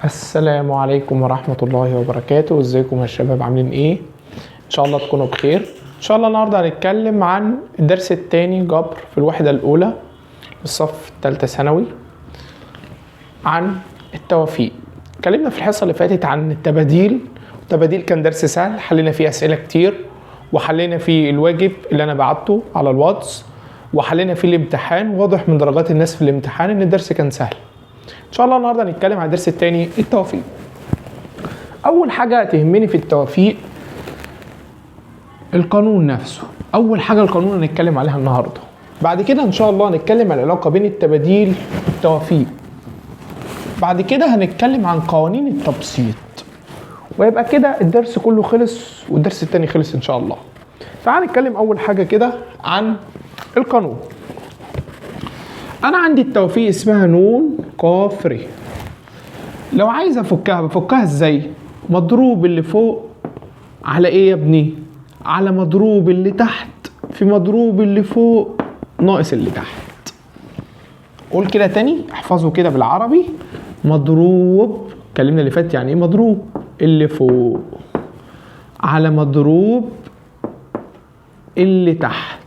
السلام عليكم ورحمة الله وبركاته. ازيكم يا شباب، عاملين ايه؟ ان شاء الله تكونوا بخير. ان شاء الله النهاردة هنتكلم عن الدرس الثاني جبر في الوحدة الاولى الصف الثالثة ثانوي عن التوافيق. اتكلمنا في الحصة اللي فاتت عن التباديل. التباديل كان درس سهل، حلينا فيه اسئلة كتير، وحلينا فيه الواجب اللي انا بعته على الواتس، وحلينا فيه الامتحان. واضح من درجات الناس في الامتحان ان الدرس كان سهل. ان شاء الله النهارده هنتكلم عن الدرس الثاني التوافيق. اول حاجه تهمني في التوافيق القانون نفسه. اول حاجه القانون هنتكلم عليها النهارده. بعد كده ان شاء الله هنتكلم عن العلاقه بين التباديل والتوافيق. بعد كده هنتكلم عن قوانين التبسيط، ويبقى كده الدرس كله خلص والدرس الثاني خلص ان شاء الله. تعال نتكلم اول حاجه كده عن القانون. انا عندي التوافيق اسمها نون قاف ر. لو عايز افكها بفكها ازاي؟ مضروب اللي فوق على ايه يا ابني؟ على مضروب اللي تحت في مضروب اللي فوق ناقص اللي تحت. قول كده تاني، احفظه كده بالعربي. مضروب، اتكلمنا اللي فات يعني ايه مضروب، اللي فوق على مضروب اللي تحت.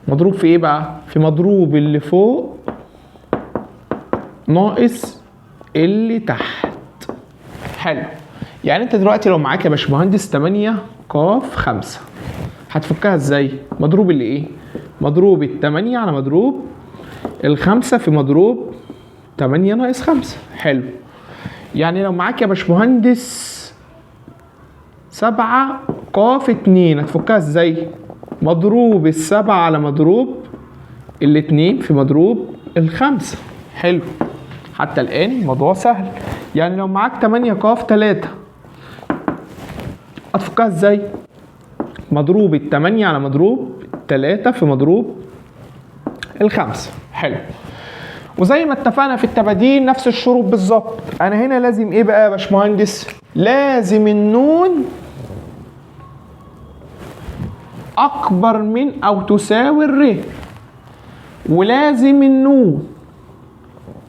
مضروب في ايه بقى؟ في مضروب اللي فوق ناقص اللي تحت. حلو. يعني انت دلوقتي لو معاك يا باشمهندس 8 ق 5 هتفكها ازاي؟ مضروب اللي ايه؟ مضروب ال8 على مضروب ال5 في مضروب 8 ناقص 5. حلو. يعني لو معاك يا باشمهندس 7 ق 2 هتفكها ازاي؟ مضروب ال7 على مضروب ال2 في مضروب ال5. حلو. حتى الآن الموضوع سهل. يعني لو معاك 8 ق 3 هتفكها ازاي؟ مضروب ال8 على مضروب 3 في مضروب ال5. حلو. وزي ما اتفقنا في التباديل نفس الشروط بالظبط. انا هنا لازم ايه بقى يا باشمهندس؟ لازم النون اكبر من او تساوي الر، ولازم النون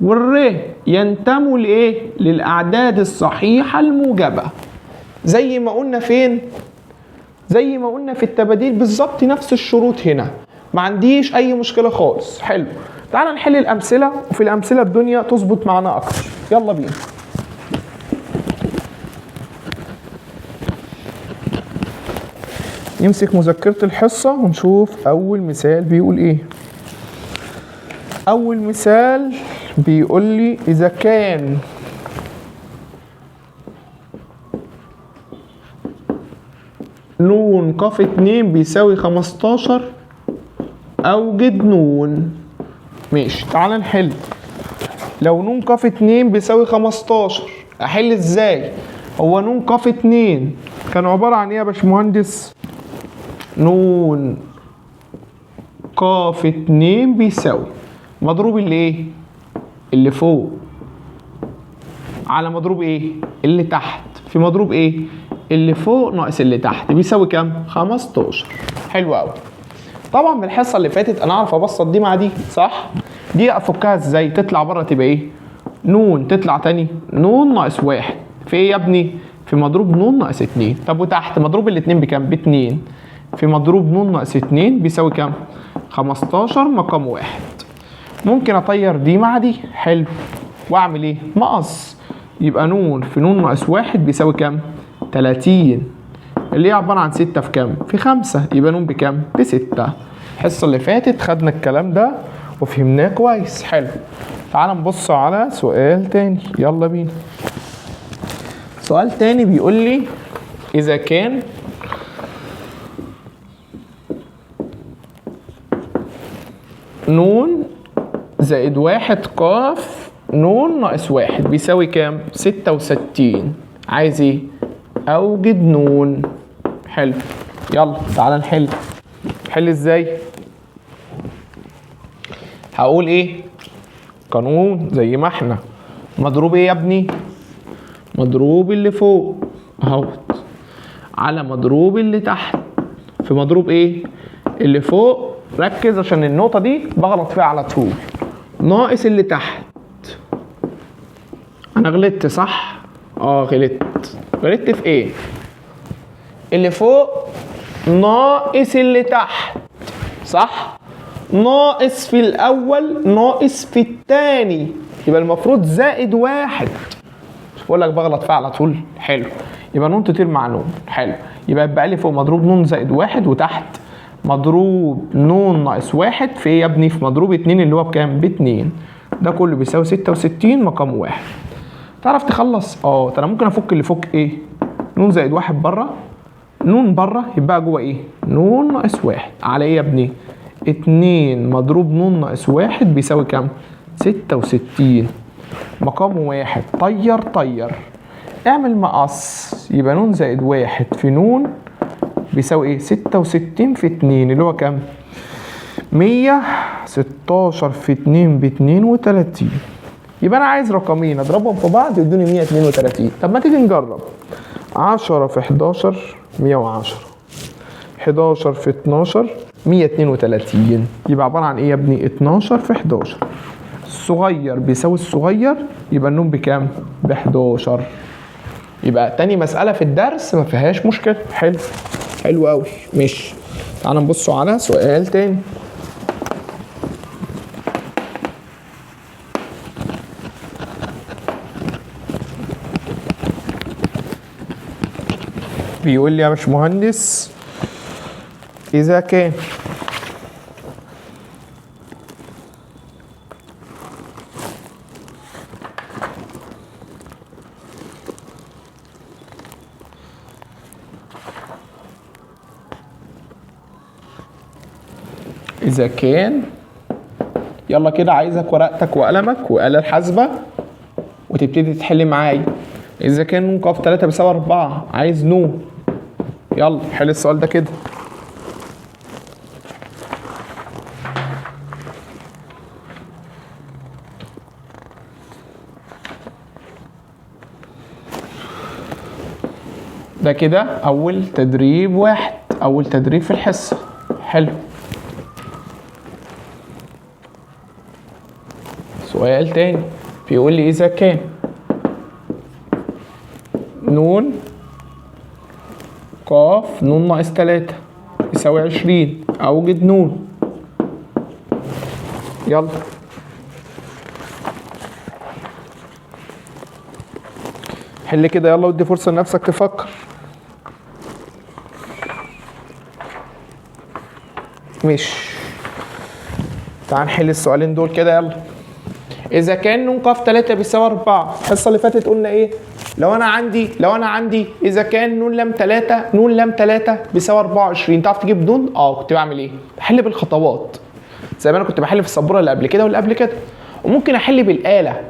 والر ينتموا لايه؟ للاعداد الصحيحه الموجبه. زي ما قلنا فين؟ زي ما قلنا في التباديل بالظبط، نفس الشروط هنا. ما عنديش اي مشكله خالص. حلو. تعال نحل الامثله، وفي الامثله الدنيا تظبط معانا اكتر. يلا بينا. نمسك مذكره الحصه ونشوف اول مثال بيقول ايه. اول مثال بيقول لي اذا كان نون ق 2 بيساوي 15 اوجد نون. ماشي، تعال نحل. لو نون ق 2 بيساوي 15 احل ازاي؟ هو نون ق 2 كان عباره عن ايه يا باشمهندس؟ نون ق 2 بيساوي مضروب اللي ايه؟ اللي فوق على مضروب ايه؟ اللي تحت في مضروب ايه؟ اللي فوق ناقص اللي تحت بيساوي كام؟ 15. حلو قوي. طبعا من الحصه اللي فاتت انا اعرف ابسط دي مع دي، صح؟ دي افكها ازاي؟ تطلع بره تبقى ايه؟ نون تطلع تاني نون ناقص 1 في ايه يا ابني؟ في مضروب نون ناقص 2. طب وتحت مضروب الاتنين بكام؟ ب2 في مضروب نون ناقص 2 بيساوي كام؟ 15 مقام 1. ممكن اطير دي مع دي. حلو. واعمل ايه؟ مقص. يبقى نون في نون ناقص 1 بيساوي كام؟ 30 اللي هي عباره عن 6 في كام؟ في 5. يبقى نون بكام؟ ب6. الحصه اللي فاتت خدنا الكلام ده وفهمناه كويس. حلو. تعال نبص على سؤال تاني. يلا بينا. سؤال تاني بيقول لي اذا كان نون زائد 1 ق نون ناقص 1 بيساوي كام؟ 66. عايز ايه؟ اوجد نون. حلو. يلا تعال نحل. نحل ازاي؟ هقول ايه؟ قانون زي ما احنا. مضروب ايه يا ابني؟ مضروب اللي فوق اهوت على مضروب اللي تحت في مضروب ايه؟ اللي فوق. ركز عشان النقطة دي بغلط فيها على طول. ناقص اللي تحت انا غلطت صح؟ غلطت في ايه؟ اللي فوق ناقص اللي تحت، صح؟ ناقص في الاول ناقص في التاني، يبقى المفروض زائد واحد. مش بقول لك بغلط فيها على طول؟ حلو. يبقى نون تطير مع نون. حلو. يبقى لي فوق مضروب نون زائد واحد، وتحت مضروب نون ناقص واحد في ايه يا ابني؟ في مضروب اتنين اللي هو بكام؟ باتنين. ده كله بيساوي 66 مقام واحد. تعرف تخلص؟ ده انا ممكن افك اللي فوق ايه؟ نون زائد واحد بره، نون بره، يبقى جوه ايه؟ نون ناقص واحد على ايه يا ابني؟ 2 مضروب نون ناقص واحد بيساوي كام؟ 66 مقام واحد. طير اعمل مقص، يبقى نون زائد واحد في نون بيساوي ايه؟ 66 في 2 اللي هو كام؟ 116 في 2 ب32. يبقى انا عايز رقمين اضربهم في بعض يدوني 132. طب ما تيجي نجرب. 10 في 11 110، 11 في 12 132. يبقى عباره عن ايه يا ابني؟ 12 في 11. الصغير بيساوي الصغير، يبقى النون بكام؟ ب 11. يبقى تاني مسألة في الدرس ما فيهاش مشكلة. حلو قوي. ماشي، تعالى نبصوا على سؤال تاني. بيقول لي يا باشمهندس إذا كان يلا كده عايزك ورقتك وقلمك وآلة الحاسبة وتبتدي تحل معايا. إذا كان نون ق 3 بيساوي 4، عايز نون. يلا حل السؤال ده كده. ده كده أول تدريب واحد، أول تدريب في الحصة. حلو. سؤال تاني بيقول لي إذا كان نون قاف نون ناقص 3 يساوي 20، أوجد نون. يلا حل كده، يلا ودي فرصة لنفسك تفكر. ماشي، تعال نحل السؤالين دول كده. يلا. إذا كان نون ق 3 بيساوي 4، الحصة اللي فاتت قلنا إيه؟ لو أنا عندي إذا كان نون لام 3 بيساوي 24، تعرف تجيب نون؟ كنت بعمل إيه؟ بحل بالخطوات زي ما أنا كنت بحل في السبورة اللي قبل كده واللي قبل كده، وممكن أحل بالآلة.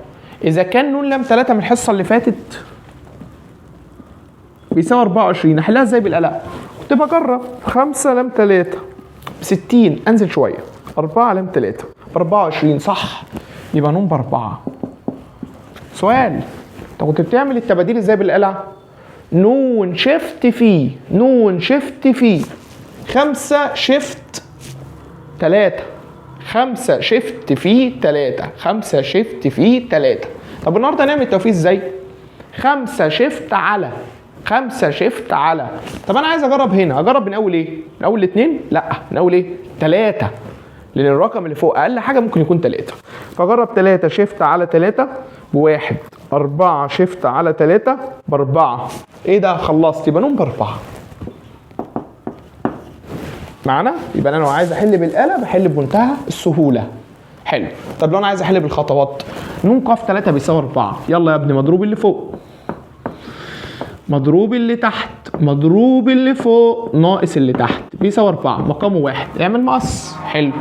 إذا كان نون لام 3 من الحصة اللي فاتت بيساوي 24، أحلها إزاي بالآلة؟ كنت بجرب 5 لام 3 ب60، أنزل شوية، 4 لام 3 ب24، صح؟ يبقى نون ب4. سؤال، انت كنت بتعمل التباديل ازاي بالآلة؟ نون شيفت في 5 شيفت 3، 5 شيفت في 3، 5 شيفت في 3. طب النهارده هنعمل التوفيق ازاي؟ 5 شيفت على 5 شيفت على. طب انا عايز اجرب هنا، اجرب من اول ايه؟ من اول الاثنين؟ لا، من اول ايه؟ 3، لان الرقم اللي فوق اقل حاجه ممكن يكون 3. فجرب 3 شيفت على 3 ب1، 4 شيفت على 3 ب4. ايه ده؟ خلصت، يبقى نون ب4 معنا. يبقى انا لو عايز احل بالآلة بحل بمنتهى السهوله. حلو. طب لو انا عايز احل بالخطوات، نون ق 3 بيساوي 4. يلا يا ابني، مضروب اللي فوق مضروب اللي تحت مضروب اللي فوق ناقص اللي تحت بيساوي 4 مقامه 1. اعمل مقص. حلو.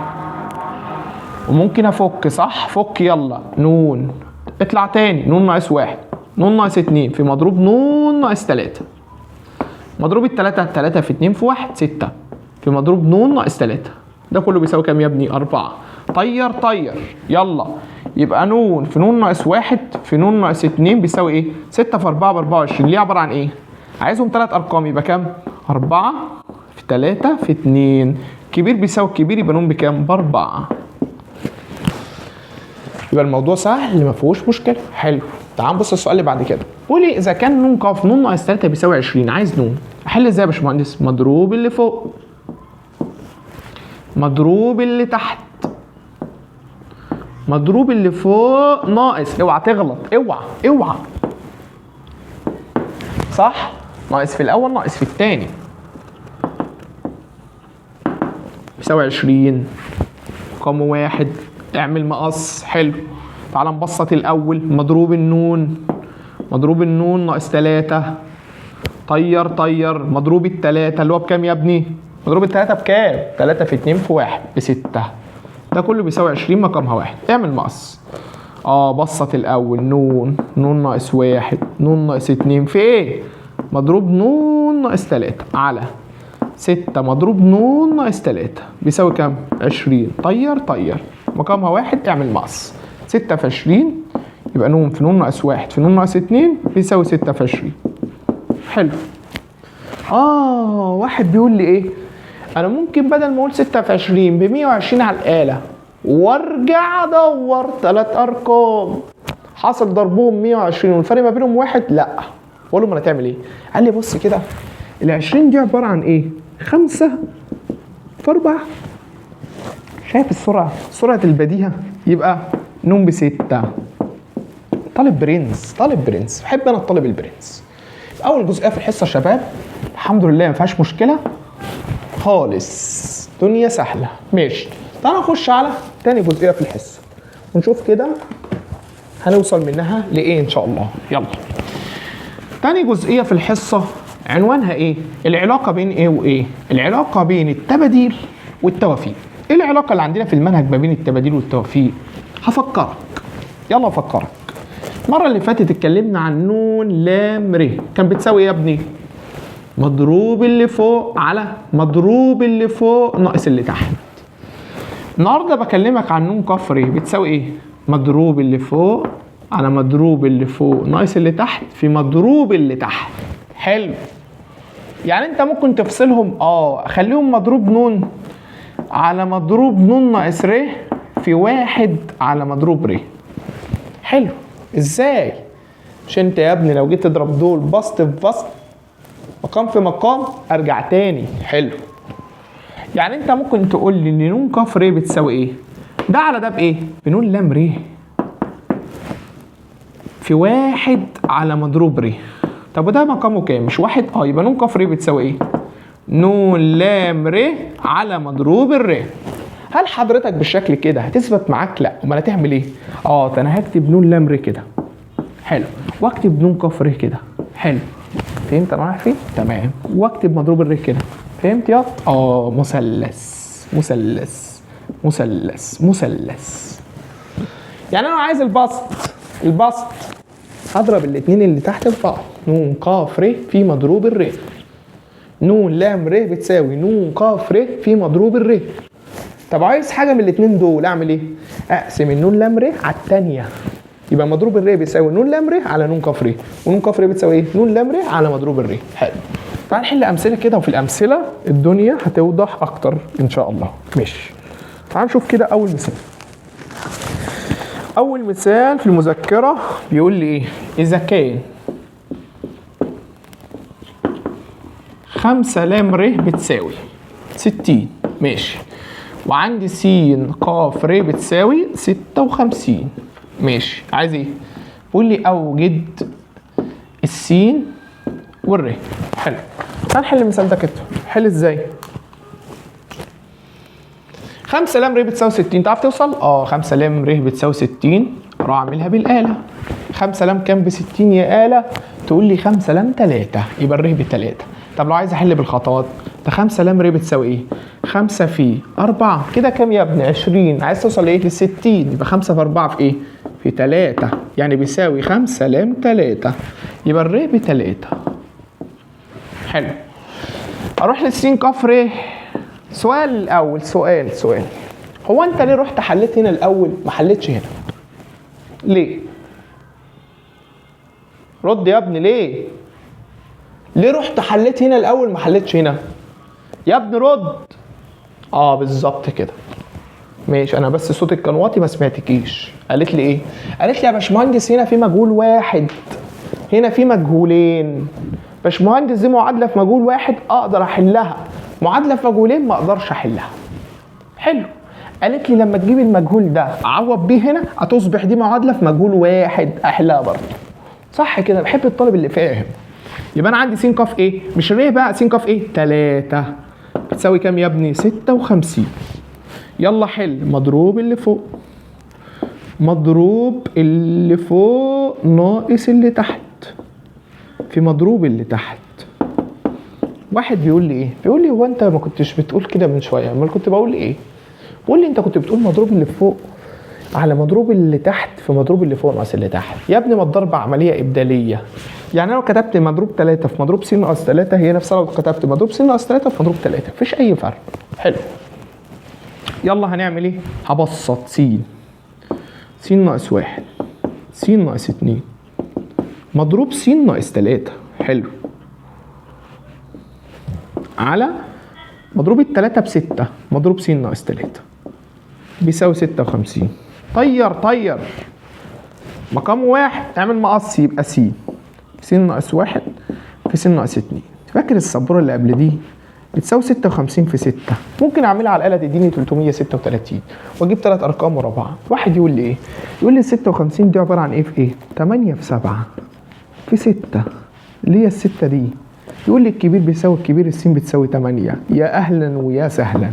وممكن افك، صح؟ فك. يلا نون، اطلع تاني، نون ناقص 1، نون ناقص 2 في مضروب نون ناقص 3. مضروب التلاتة، 3 في 2 في 1 6 في مضروب نون ناقص 3. ده كله بيساوي كام يا ابني؟ 4. طير. يلا، يبقى نون في نون ناقص 1 في نون ناقص 2 بيساوي ايه؟ 6 في 4 ب 24. ليه عبارة عن ايه؟ عايزهم 3 ارقام، يبقى كام؟ 4 في 3 في 2. كبير بيساوي كبير، يبقى نون بكام؟ ب4. يبقى الموضوع سهل ما فيهوش مشكلة. حلو. تعال نبص السؤال اللي بعد كده. قولي اذا كان نون ق نون ناقص 3 بيساوي 20، عايز نون. احل ازاي يا باشمهندس؟ مضروب اللي فوق مضروب اللي تحت مضروب اللي فوق ناقص، اوعى تغلط، اوعى صح؟ ناقص في الاول ناقص في الثاني بيساوي 20 رقم 1. اعمل مقص. حلو. تعال نبسط الاول. مضروب النون ناقص 3 طير مضروب التلاتة اللي هو بكام يا ابني؟ مضروب التلاتة بكام؟ 3 في 2 في 1 ب6. ده كله بيساوي 20 مقامها 1. اعمل مقص. بسط الاول. نون ناقص 1 نون ناقص 2 في ايه؟ مضروب نون ناقص 3 على 6 مضروب نون ناقص 3 بيساوي كام؟ 20. طير مقامها 1. اعمل مقص. 6 في 20 يبقى نون في نون ناقص 1 في نون ناقص 2 بيساوي 6 في 20. حلو. واحد بيقول لي ايه؟ انا ممكن بدل ما اقول 6 في 20 ب 120 على الآلة وارجع ادور 3 ارقام حصل ضربهم 120 والفرق ما بينهم 1. لا. اقول له ما انا تعمل ايه؟ قال لي بص كده، ال 20 دي عباره عن ايه؟ 5 في 4. شايف سرعه البديهه؟ يبقى نون ب6. طالب برنس. بحب انا الطالب البرنس. اول جزئيه في الحصه يا شباب الحمد لله ما فيهاش مشكله خالص، دنيا سهله. ماشي. تعالى نخش على تاني جزئيه في الحصه ونشوف كده هنوصل منها لايه ان شاء الله. يلا. تاني جزئيه في الحصه عنوانها ايه؟ العلاقه بين ايه وايه؟ العلاقه بين التباديل والتوافيق. ايه العلاقه اللي عندنا في المنهج ما بين التباديل والتوافيق؟ هفكرك. يلا افكرك. المره اللي فاتت اتكلمنا عن نون لام ر كان بتساوي ايه يا ابني؟ مضروب اللي فوق على مضروب اللي فوق ناقص اللي تحت. النهارده بكلمك عن نون ق ر بتساوي ايه؟ مضروب اللي فوق على مضروب اللي فوق ناقص اللي تحت في مضروب اللي تحت. حلو. يعني انت ممكن تفصلهم. خليهم مضروب نون على مضروب نون ناقص ر في 1 على مضروب ر. حلو. ازاي؟ مش انت يا ابني لو جيت تضرب دول بسط في بسط مقام في مقام ارجع تاني. حلو. يعني انت ممكن تقول لي ان نون ق ر بتساوي ايه؟ ده على ده بايه؟ بنون لام ر في 1 على مضروب ر. طب وده مقامه كام؟ مش 1؟ يبقى نون ق ر بتساوي ايه؟ نون لام ر على مضروب الر. هل حضرتك بالشكل كده هتثبت معاك؟ لا. امال هتعمل ايه؟ ده انا هكتب نون لام ر كده. حلو. واكتب نون ق ر كده. حلو. فهمت انا رايح فين؟ تمام. واكتب مضروب الر كده. فهمت يا؟ مثلث. يعني انا عايز البسط هضرب الاثنين اللي تحت في بعض. نون ق ر في مضروب الر. نون لام ر بتساوي نون ق ر في مضروب الر. طب عايز حاجه من الاثنين دول اعمل ايه؟ اقسم النون لام ر على الثانيه. يبقى مضروب الر بيساوي نون لام ر على نون ق ر، ونون ق ر بتساوي ايه؟ نون لام ر على مضروب الر. حلو. تعال نحل امثله كده، وفي الامثله الدنيا هتوضح اكتر ان شاء الله. ماشي. تعال نشوف كده اول مثال. اول مثال في المذكره بيقول لي ايه؟ اذا كان 5 لام ر بتساوي 60. ماشي. وعندي س ق ر بتساوي 56. ماشي. عايز ايه؟ بيقول لي اوجد السين والر. حلو. تعال نحل المثال ده كده. حل ازاي؟ 5 لام ر بتساوي 60. تعرف توصل؟ 5 لام ر بتساوي 60. اروح اعملها بالاله. 5 لام كام ب 60 يا آلة؟ تقول لي 5 لام 3 يبقى الر ب3. طب لو عايز احل بالخطوات، ده 5 لام ر بتساوي ايه؟ 5 في 4 كده كام يا ابني؟ 20. عايز توصل لايه؟ ل 60. يبقى 5 في 4 في ايه؟ في 3. يعني بيساوي 5 لام 3 يبقى الر ب3. حلو. اروح للسين ق ر. سؤال الاول. سؤال هو انت ليه رحت حليت هنا الاول ما حليتش هنا؟ ليه؟ رد يا ابني. ليه رحت حليت هنا الاول ما حليتش هنا؟ يا ابني رد. بالظبط كده. ماشي، انا بس صوتك كان واطي ما سمعتكيش. قالت لي ايه؟ قالت لي يا باشمهندس هنا في مجهول واحد، هنا في مجهولين. باشمهندس دي معادله في مجهول واحد اقدر احلها، معادله في مجهولين ما اقدرش احلها. حلو. قالت لي لما تجيب المجهول ده اعوض بيه هنا هتصبح دي معادله في مجهول واحد احلها برضه. صح كده؟ بحب الطالب اللي فاهم. يبقى انا عندي س ق ايه؟ مش ر بقى، س ق ايه؟ 3 بتساوي كام يا ابني؟ 56. يلا حل. مضروب اللي فوق، مضروب اللي فوق ناقص اللي تحت في مضروب اللي تحت. واحد بيقول لي ايه؟ بيقول لي هو انت ما كنتش بتقول كده من شويه؟ امال كنت بقول ايه؟ بقول لي انت كنت بتقول مضروب اللي فوق على مضروب اللي تحت في مضروب اللي فوق ناقص اللي تحت. يا ابني ما الضرب عمليه ابداليه، يعني انا لو كتبت مضروب 3 في مضروب س ناقص 3 هي نفسها لو كتبت مضروب س ناقص 3 في مضروب 3، مفيش اي فرق. حلو. يلا هنعمل ايه؟ هبسط س ناقص 1 س ناقص 2 مضروب س ناقص 3. حلو. على مضروب التلاتة ب6 مضروب س ناقص 3 بيساوي 56. طير مقام واحد اعمل مقص يبقى س ناقص 1 في س ناقص 2. فاكر السبوره اللي قبل دي بتساوي 56 في 6، ممكن اعملها على الآلة تديني 336 واجيب 3 ارقام ورا بعض. واحد يقول لي ايه؟ يقول لي 56 دي عباره عن ايه في ايه؟ 8 في 7 في 6 اللي هي ال6 دي. يقول لي الكبير بيساوي الكبير، الس بتساوي 8. يا اهلا ويا سهلا.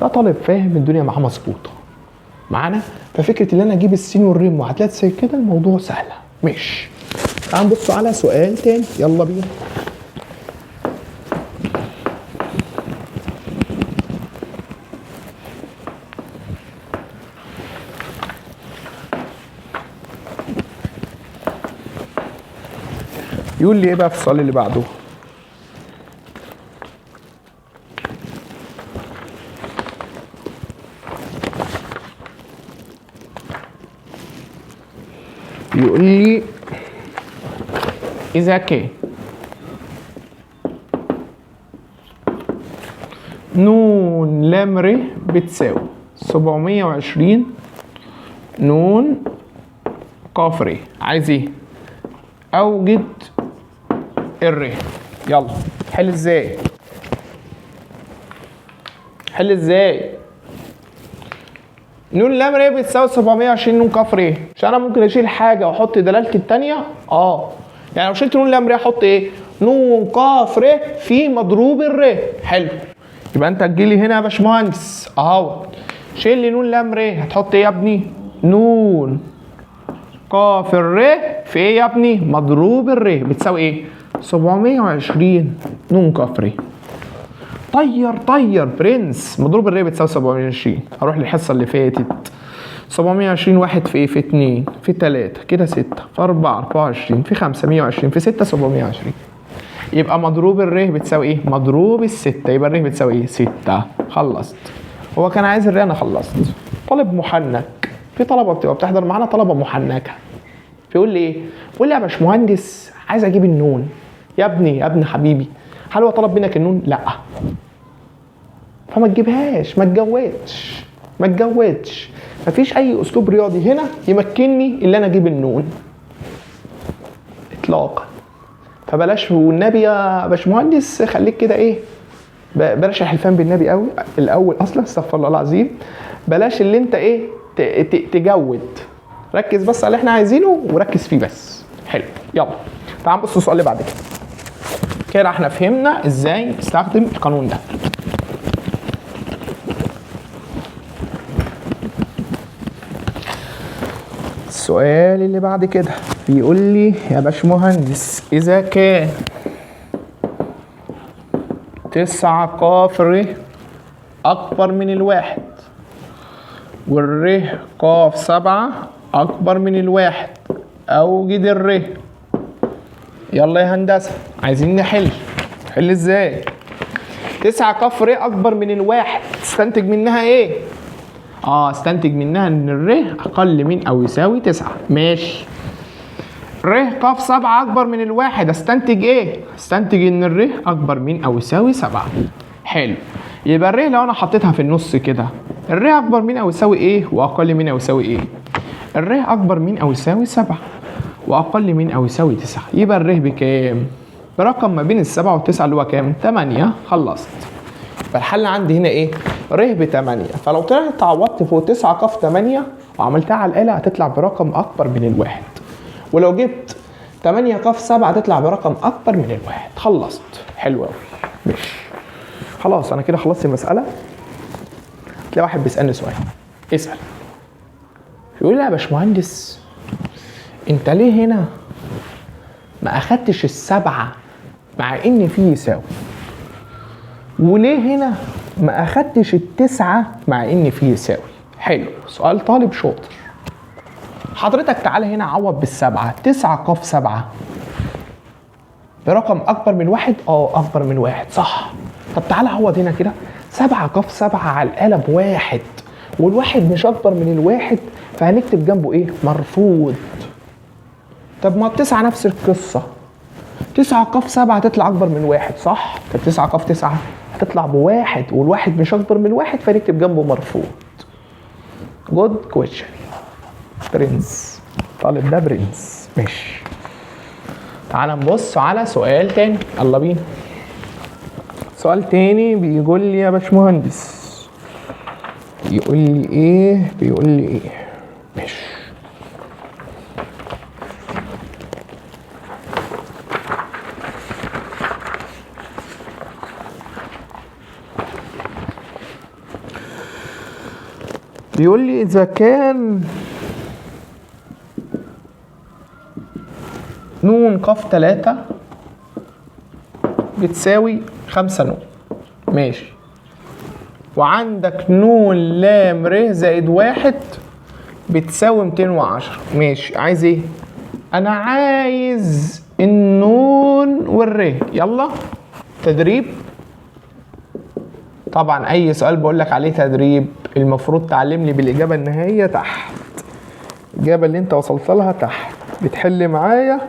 ده طالب فاهم الدنيا معاه مظبوطه معانا. ففكره ان انا اجيب السين والريم وهتلاقي زي كده الموضوع سهله. ماشي، تعال نبص على سؤال تاني. يلا بينا. يقول لي ايه بقى في السؤال اللي بعده؟ يقول لي إذا كان نون لام ر بتساوي 720 نون قاف ر، عايز ايه؟ أوجد الر. يلا حل ازاي؟ حل ازاي؟ نون لام ر بتساوي 720 نون قاف ر. مش انا ممكن اشيل حاجه واحط دلاله الثانيه؟ يعني لو شلت نون لام ر احط ايه؟ نون قاف ر في مضروب الر. حلو. يبقى انت تجيلي هنا يا باشمهندس اهو، شيل لي نون لام ر، هتحط ايه يا ابني؟ نون قاف الر في ايه يا ابني؟ مضروب الر بتساوي ايه؟ 720 نون قاف ر. طير برنس. مضروب الر بتساوي 720. هروح للحصه اللي فاتت. 720 واحد في ايه؟ في 2 في 3 كده 6 في 4 24 في 5 120 في 6 720. يبقى مضروب الر بتساوي ايه؟ مضروب الستة. يبقى الر بتساوي ايه؟ 6. خلصت. هو كان عايز الر، انا خلصت. طالب محنك. في طلبه بتبقى بتحضر معانا طلبه محنكه. فيقول لي ايه؟ بيقول لي يا باشمهندس عايز اجيب النون. يا ابني حبيبي، هل هو طلب منك النون؟ لا. فما تجيبهاش، ما تجودش. مفيش اي اسلوب رياضي هنا يمكنني اللي انا اجيب النون اطلاقا. فبلاش والنبي يا باشمهندس، خليك كده ايه، بلاش الحلفان بالنبي قوي الاول اصلا، استغفر الله العظيم. بلاش اللي انت ايه تجود. ركز بس على اللي احنا عايزينه وركز فيه بس. حلو. يلا تعال نبص السؤال اللي بعد كده. كده احنا فهمنا ازاي نستخدم القانون ده. السؤال اللي بعد كده بيقول لي يا باشمهندس إذا كان 9 قاف ر أكبر من الواحد والر قاف 7 أكبر من الواحد أوجد الر. يلا يا هندسة عايزين نحل ازاي؟ 9 قاف ر أكبر من الواحد، تستنتج منها إيه؟ استنتج منها ان الر اقل من او يساوي 9. ماشي. ر ق 7 اكبر من الواحد، استنتج ايه؟ استنتج ان الر اكبر من او يساوي 7. حلو. يبقى الر لو انا حطيتها في النص كده الر اكبر من او يساوي ايه واقل من او يساوي ايه؟ الر اكبر من او يساوي 7 واقل من او يساوي 9. يبقى الر بكام؟ برقم ما بين ال7 وال9 اللي هو كام؟ 8. خلصت. فالحل عندي هنا ايه؟ ر ب8. فلو طلعت عوضت فوق 9 ق 8 وعملتها على الآلة هتطلع برقم اكبر من الواحد. ولو جبت 8 ق 7 هتطلع برقم اكبر من الواحد. خلصت. حلو قوي. ماشي. خلاص انا كده خلصت المسألة. تلاقي واحد بيسألني سؤال. اسأل. يقول لي يا باشمهندس انت ليه هنا ما اخدتش السبعة مع ان فيه يساوي؟ وليه هنا ما اخدتش التسعة مع ان فيه يساوي؟ حلو، سؤال طالب شاطر. حضرتك تعالى هنا عوض بالسبعة. 9 ق 7 برقم اكبر من واحد؟ اكبر من واحد، صح. طب تعالى عوض هنا كده. 7 ق 7 على الآلة بواحد، والواحد مش اكبر من الواحد، فهنكتب جنبه ايه؟ مرفوض. طب ما التسعة نفس القصة. 9 ق 7 هتطلع اكبر من واحد، صح. طب 9 ق 9 هتطلع بواحد، والواحد مش اكبر من واحد، فنكتب جنبه مرفوض. جود كويشن. برنس. طالب ده برنس. ماشي. تعال نبص على سؤال تاني. يلا بينا. سؤال تاني بيقول لي يا باشمهندس، بيقول لي ايه؟ ماشي. بيقول لي إذا كان ن ق 3 بتساوي 5 ن. ماشي. وعندك ن ل ر زائد 1 بتساوي 210. ماشي. عايز ايه؟ أنا عايز النون والر. يلا تدريب. طبعا أي سؤال بقول لك عليه تدريب المفروض تعلمني بالإجابة النهائية تحت. الإجابة اللي أنت وصلت لها تحت. بتحل معايا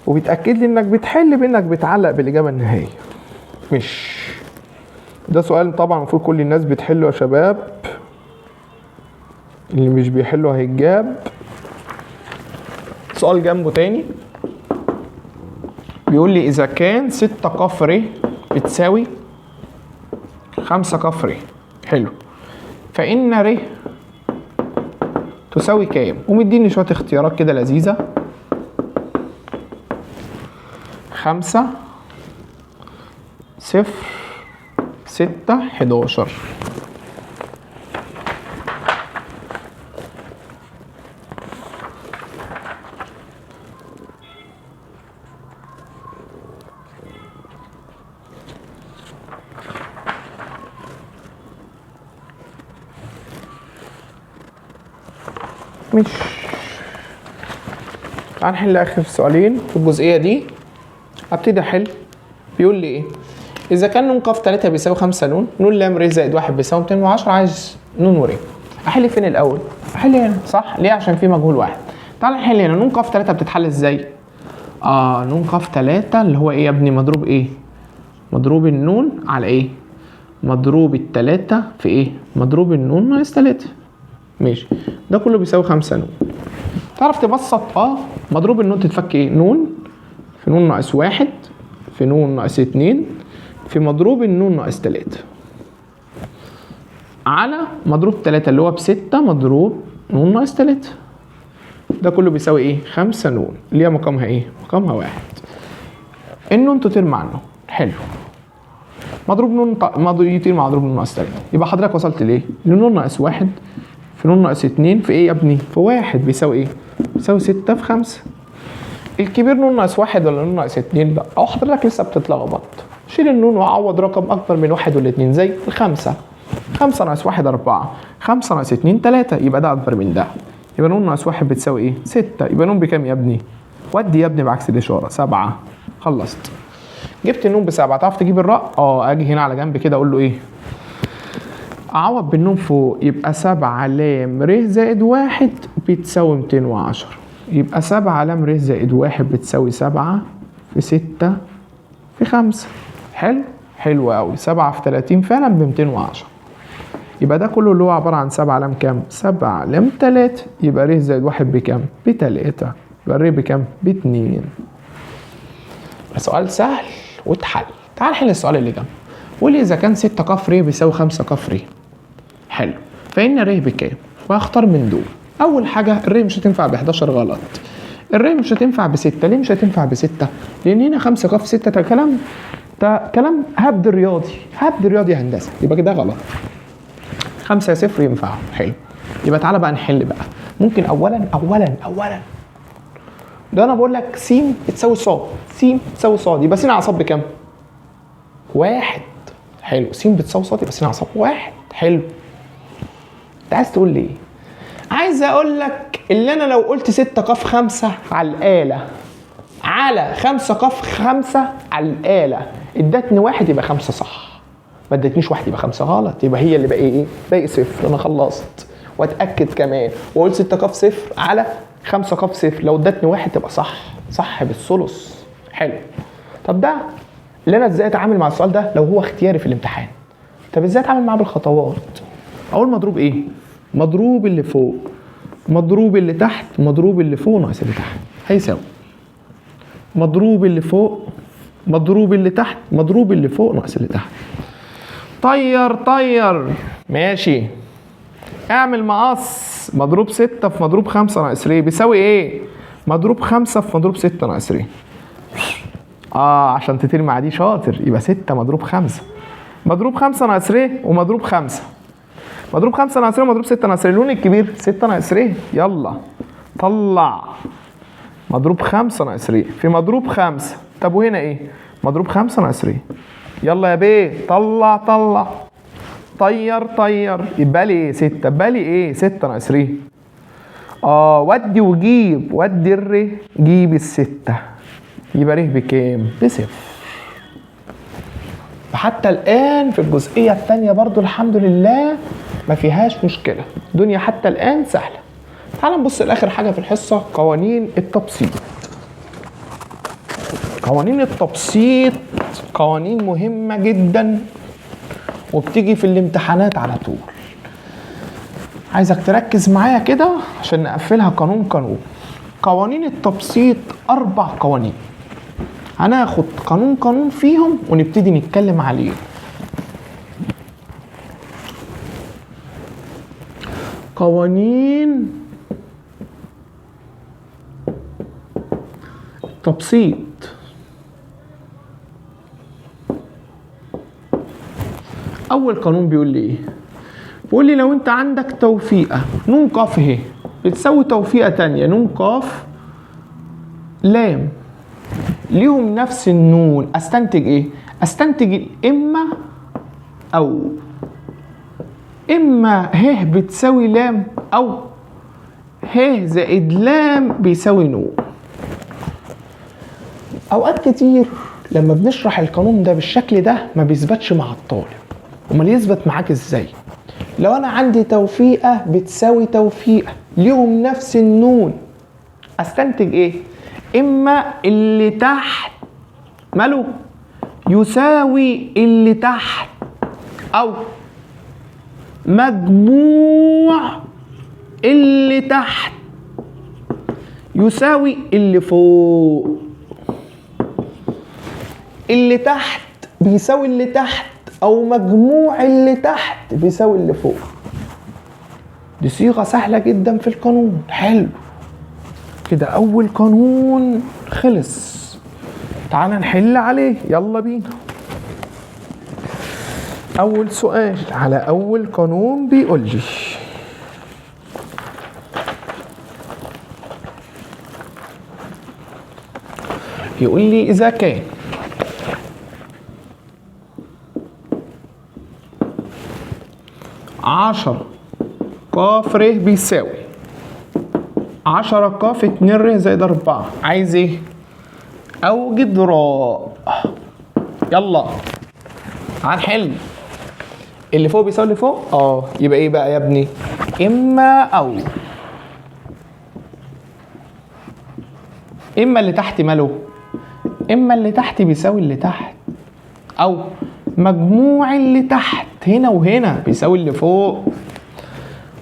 وبتأكد لي إنك بتحل بإنك بتعلق بالإجابة النهائية. مش ده سؤال طبعا المفروض كل الناس بتحله يا شباب. اللي مش بيحله هيتجاب. سؤال جنبه تاني بيقول لي إذا كان 6 ق ر بتساوي 5 ق ر. حلو. فإن ر تساوي كام؟ ومديني شوية اختيارات كده لذيذة. 5 0 6 11. مش تعال نحل اخر سؤالين في الجزئيه دي. ابتدي احل. بيقول لي ايه؟ اذا كان ن ق 3 بيساوي 5 ن، ن ل ر زائد 1 بيساوي 210، عايز ن ور. احل فين الاول؟ احل هنا، صح. ليه؟ عشان في مجهول واحد. تعال نحل هنا. ن ق 3 بتتحل ازاي؟ ن ق 3 اللي هو ايه يا ابني؟ مضروب ايه؟ مضروب النون على ايه؟ مضروب التلاتة في ايه؟ مضروب النون ناقص 3. ماشي. ده كله بيساوي 5 ن. تعرف تبسط مضروب النون تتفك ايه؟ نون في نون ناقص 1 في نون ناقص 2 في مضروب النون ناقص 3 على مضروب 3 اللي هو ب6 مضروب نون ناقص 3. ده كله بيساوي ايه؟ 5 ن اللي هي مقامها ايه؟ مقامها 1. النون تطير مع النون. حلو. مضروب نون يطير مع مضروب نون ناقص 3. يبقى حضرتك وصلت لايه؟ لنون ناقص 1 في نون ناقص 2 في ايه يا ابني؟ في 1 بيساوي ايه؟ بيساوي 6 في 5. الكبير نون ناقص 1 ولا نون ناقص 2؟ لا. او حضرتك لسه بتتلخبط. شيل النون وعوض رقم اكبر من 1 ولا 2 زي ال5. 5 ناقص 1 4. 5 ناقص 2 3. يبقى ده اكبر من ده. يبقى نون ناقص 1 بتساوي ايه؟ 6. يبقى نون بكام يا ابني؟ ودي يا ابني بعكس الاشاره. 7. خلصت. جبت النون ب7. تعرف تجيب الراء؟ اجي هنا على جنب كده اقول له ايه؟ اعوض بالنون فوق. يبقى 7 ل ر زائد 1 بتساوي 210. يبقى 7 ل ر زائد 1 بتساوي 7 في 6 في 5. حلو. حلو قوي. 7 في 30 فعلا ب 210. يبقى ده كله اللي هو عبارة عن 7 لام كام؟ 7 لام 3. يبقى ر زائد 1 بكام؟ ب3. يبقى ر بكام؟ ب2. سؤال سهل واتحل. تعال نحل السؤال اللي جنبه. قول لي إذا كان 6 ق ر بيساوي 5 ق ر. حلو. فإن ر بكام؟ وهختار من دول. أول حاجة الر مش هتنفع ب11 غلط. الر مش هتنفع ب6. ليه مش هتنفع ب6؟ لأن هنا 5 ق في 6 ده كلام هبد رياضي هندسة. يبقى كده غلط. 5 صفر ينفع. حلو. يبقى تعالى بقى نحل بقى. ممكن أولا ده أنا بقول لك س بتساوي ص. س بتساوي ص. يبقى س على ص بكام؟ 1. حلو. س بتساوي ص يبقى س على ص 1. حلو. أنت عايز تقول لي إيه؟ عايز أقول لك اللي أنا لو قلت 6 ق 5 على الآلة على 5 ق 5 على الآلة ادتني 1 يبقى 5 صح. ما ادتنيش 1 يبقى 5 غلط. يبقى هي اللي باقي ايه؟ باقي صفر. انا خلصت. واتاكد كمان واقول 6 ق صفر على 5 ق صفر. لو ادتني 1 تبقى صح بالثلث. حلو. طب ده اللي انا ازاي اتعامل مع السؤال ده لو هو اختياري في الامتحان؟ طب ازاي اتعامل معاه بالخطوات؟ اول مضروب ايه؟ مضروب اللي فوق مضروب اللي تحت مضروب اللي فوق ناقص اللي تحت هيساوي مضروب اللي فوق مضروب اللي تحت مضروب اللي فوق ناقص اللي تحت. طير ماشي. اعمل مقص. مضروب 6 في مضروب 5 ناقص ر بيساوي ايه؟ مضروب 5 في مضروب 6 ناقص ر. عشان تترمي مع دي شاطر. يبقى 6 مضروب 5 مضروب 5 ناقص ر ومضروب 5 مضروب 5 ناقص ر ومضروب 6 ناقص ر. اللون الكبير 6 ناقص ر. يلا طلع مضروب 5 ناقص ر في مضروب 5. طب وهنا ايه؟ مضروب 5 ناقص ر. يلا يا بيه طلع طير. يبقى لي ايه؟ 6. يبقى لي ايه؟ 6 ناقص ر. ودي وجيب. ودي الر جيب ال6. يبقى ر بكام؟ ب0. فحتى الان في الجزئيه الثانيه برضو الحمد لله ما فيهاش مشكله. الدنيا حتى الان سهله. تعال نبص لاخر حاجه في الحصه. قوانين التبسيط. قوانين التبسيط قوانين مهمه جدا وبتيجي في الامتحانات على طول. عايزك تركز معايا كده عشان نقفلها قانون. قوانين التبسيط 4 قوانين. هناخد قانون فيهم ونبتدي نتكلم عليه. قوانين تبسيط. اول قانون بيقول لي ايه؟ بيقول لي لو انت عندك توفيقه ن ق ه بتساوي توفيقه تانية ن ق لام ليهم نفس النون. استنتج ايه؟ استنتج اما ه بتساوي لام او ه زائد لام بيساوي ن. اوقات كتير لما بنشرح القانون ده بالشكل ده ما بيثبتش مع الطالب. امال يثبت معاك ازاي؟ لو انا عندي توفيقه بتساوي توفيقه ليهم نفس النون استنتج ايه؟ اما اللي تحت ماله يساوي اللي تحت او مجموع اللي تحت يساوي اللي فوق. اللي تحت بيساوي اللي تحت او مجموع اللي تحت بيساوي اللي فوق. دي صيغة سهلة جدا في القانون. حلو كده. اول قانون خلص. تعال نحل عليه. يلا بينا. اول سؤال على اول قانون بيقول لي اذا كان عشرة ق ر بيساوي 10 ق في 2 ر زائد 4. عايز ايه؟ اوجد راء. يلا هنحل. اللي فوق بيساوي اللي فوق. يبقى ايه بقى يا ابني؟ اما اللي تحت ماله؟ اما اللي تحت بيساوي اللي تحت او مجموع اللي تحت تحت هنا وهنا بيساوي اللي فوق.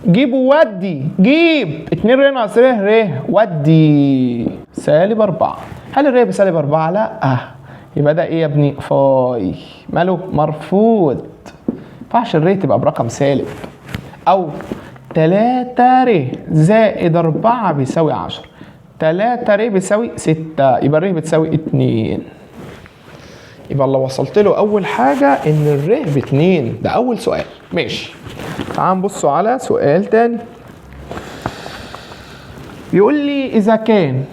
جيب وودي، جيب 2 ر ناقص ر ودي -4. هل الر بسالب 4؟ لا. يبقى ده ايه يا ابني؟ فاي. ماله؟ مرفوض. مينفعش الر تبقى برقم سالب. او 3 ر زائد 4 بيساوي 10. 3 ر بيساوي 6، يبقى الر بتساوي 2. يبقى اللي وصلت له اول حاجه ان الر ب2. ده اول سؤال. ماشي، تعال نبصوا على سؤال تاني. بيقول لي اذا كان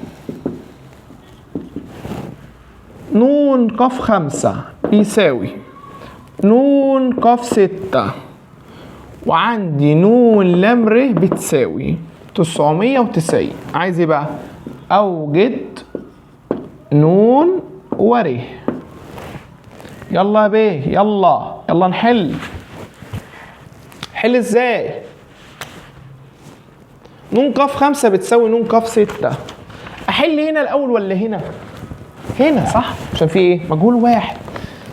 ن ق 5 بيساوي ن ق 6 وعندي ن ل ر بتساوي 990. عايز ايه بقى؟ اوجد ن ور. يلا يا بيه، يلا نحل. حل ازاي؟ ن ق 5 بتساوي ن ق 6. احل هنا الاول ولا هنا؟ هنا صح، عشان في ايه؟ مجهول واحد.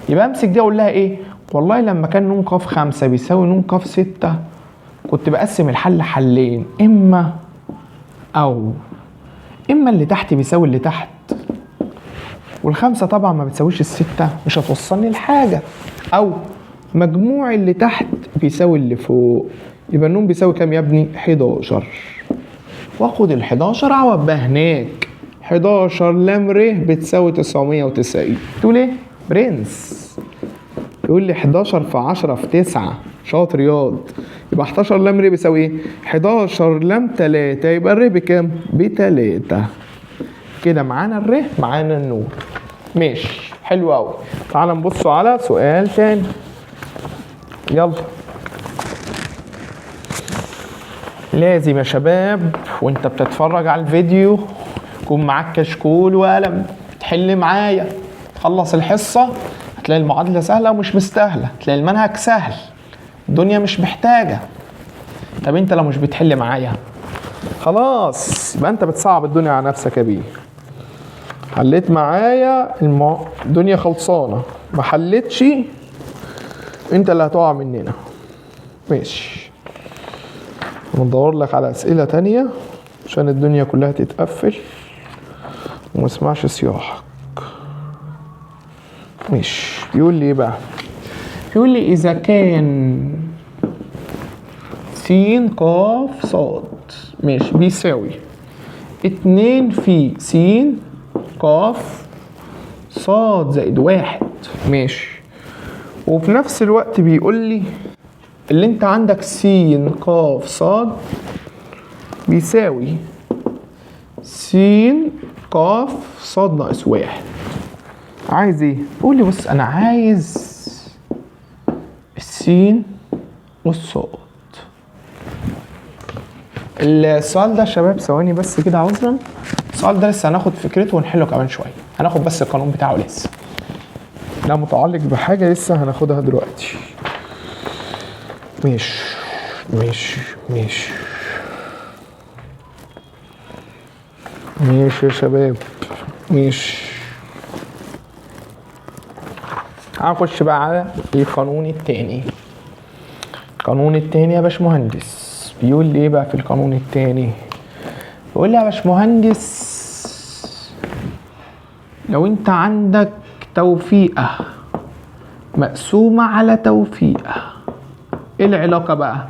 يبقى امسك دي اقول لها ايه؟ والله لما كان ن ق 5 بيساوي ن ق 6 كنت بقسم الحل حلين، اما اللي تحت بيساوي اللي تحت، والخمسة طبعا ما بتساويش ال6 مش هتوصلني لحاجة، او مجموع اللي تحت بيساوي اللي فوق. يبقى النون بيساوي كام يا ابني؟ 11. واخد ال11 اعوض بها هناك. 11 ل ر بتساوي 990. تقول ايه؟ برنس. يقول لي 11 في 10 في 9. شاطر رياض. يبقى 11 ل ر بيساوي ايه؟ 11 ل 3. يبقى الر بكام؟ ب3. كده معانا الر، معانا النور. ماشي، حلو قوي. تعال نبصوا على سؤال تاني. يلا. لازم يا شباب وانت بتتفرج على الفيديو يكون معاك كشكول وقلم تحل معايا. تخلص الحصة هتلاقي المعادلة سهلة ومش مستاهلة، تلاقي المنهج سهل، الدنيا مش محتاجة. طب انت لو مش بتحل معايا خلاص يبقى انت بتصعب الدنيا على نفسك يا بيه. حليت معايا الدنيا خلصانة، ما حلتش انت اللي هتقع مننا. ماشي، ندور لك على اسئلة تانية عشان الدنيا كلها تتقفل وما اسمعش صياحك. ماشي، بيقول لي ايه بقى؟ بيقول لي اذا كان س ق ص ماشي بيساوي 2 في س ق ص زائد 1. ماشي، وفي نفس الوقت بيقول لي اللي انت عندك س ق ص بيساوي س ق ص ناقص 1. عايز ايه؟ قول لي بص انا عايز السين والصاد. السؤال ده يا شباب ثواني بس كده عذرا، السؤال ده لسه هناخد فكرته ونحله كمان شويه، هناخد بس القانون بتاعه لسه، ده متعلق بحاجه لسه هناخدها دلوقتي. ماشي ماشي ماشي ماشي يا شباب. ماشي، هنخش بقى على القانون التاني. القانون التاني يا باشمهندس بيقول لي ايه بقى في القانون التاني؟ بيقول لي يا باشمهندس لو انت عندك توفيقة مقسومة على توفيقة، ايه العلاقة بقى؟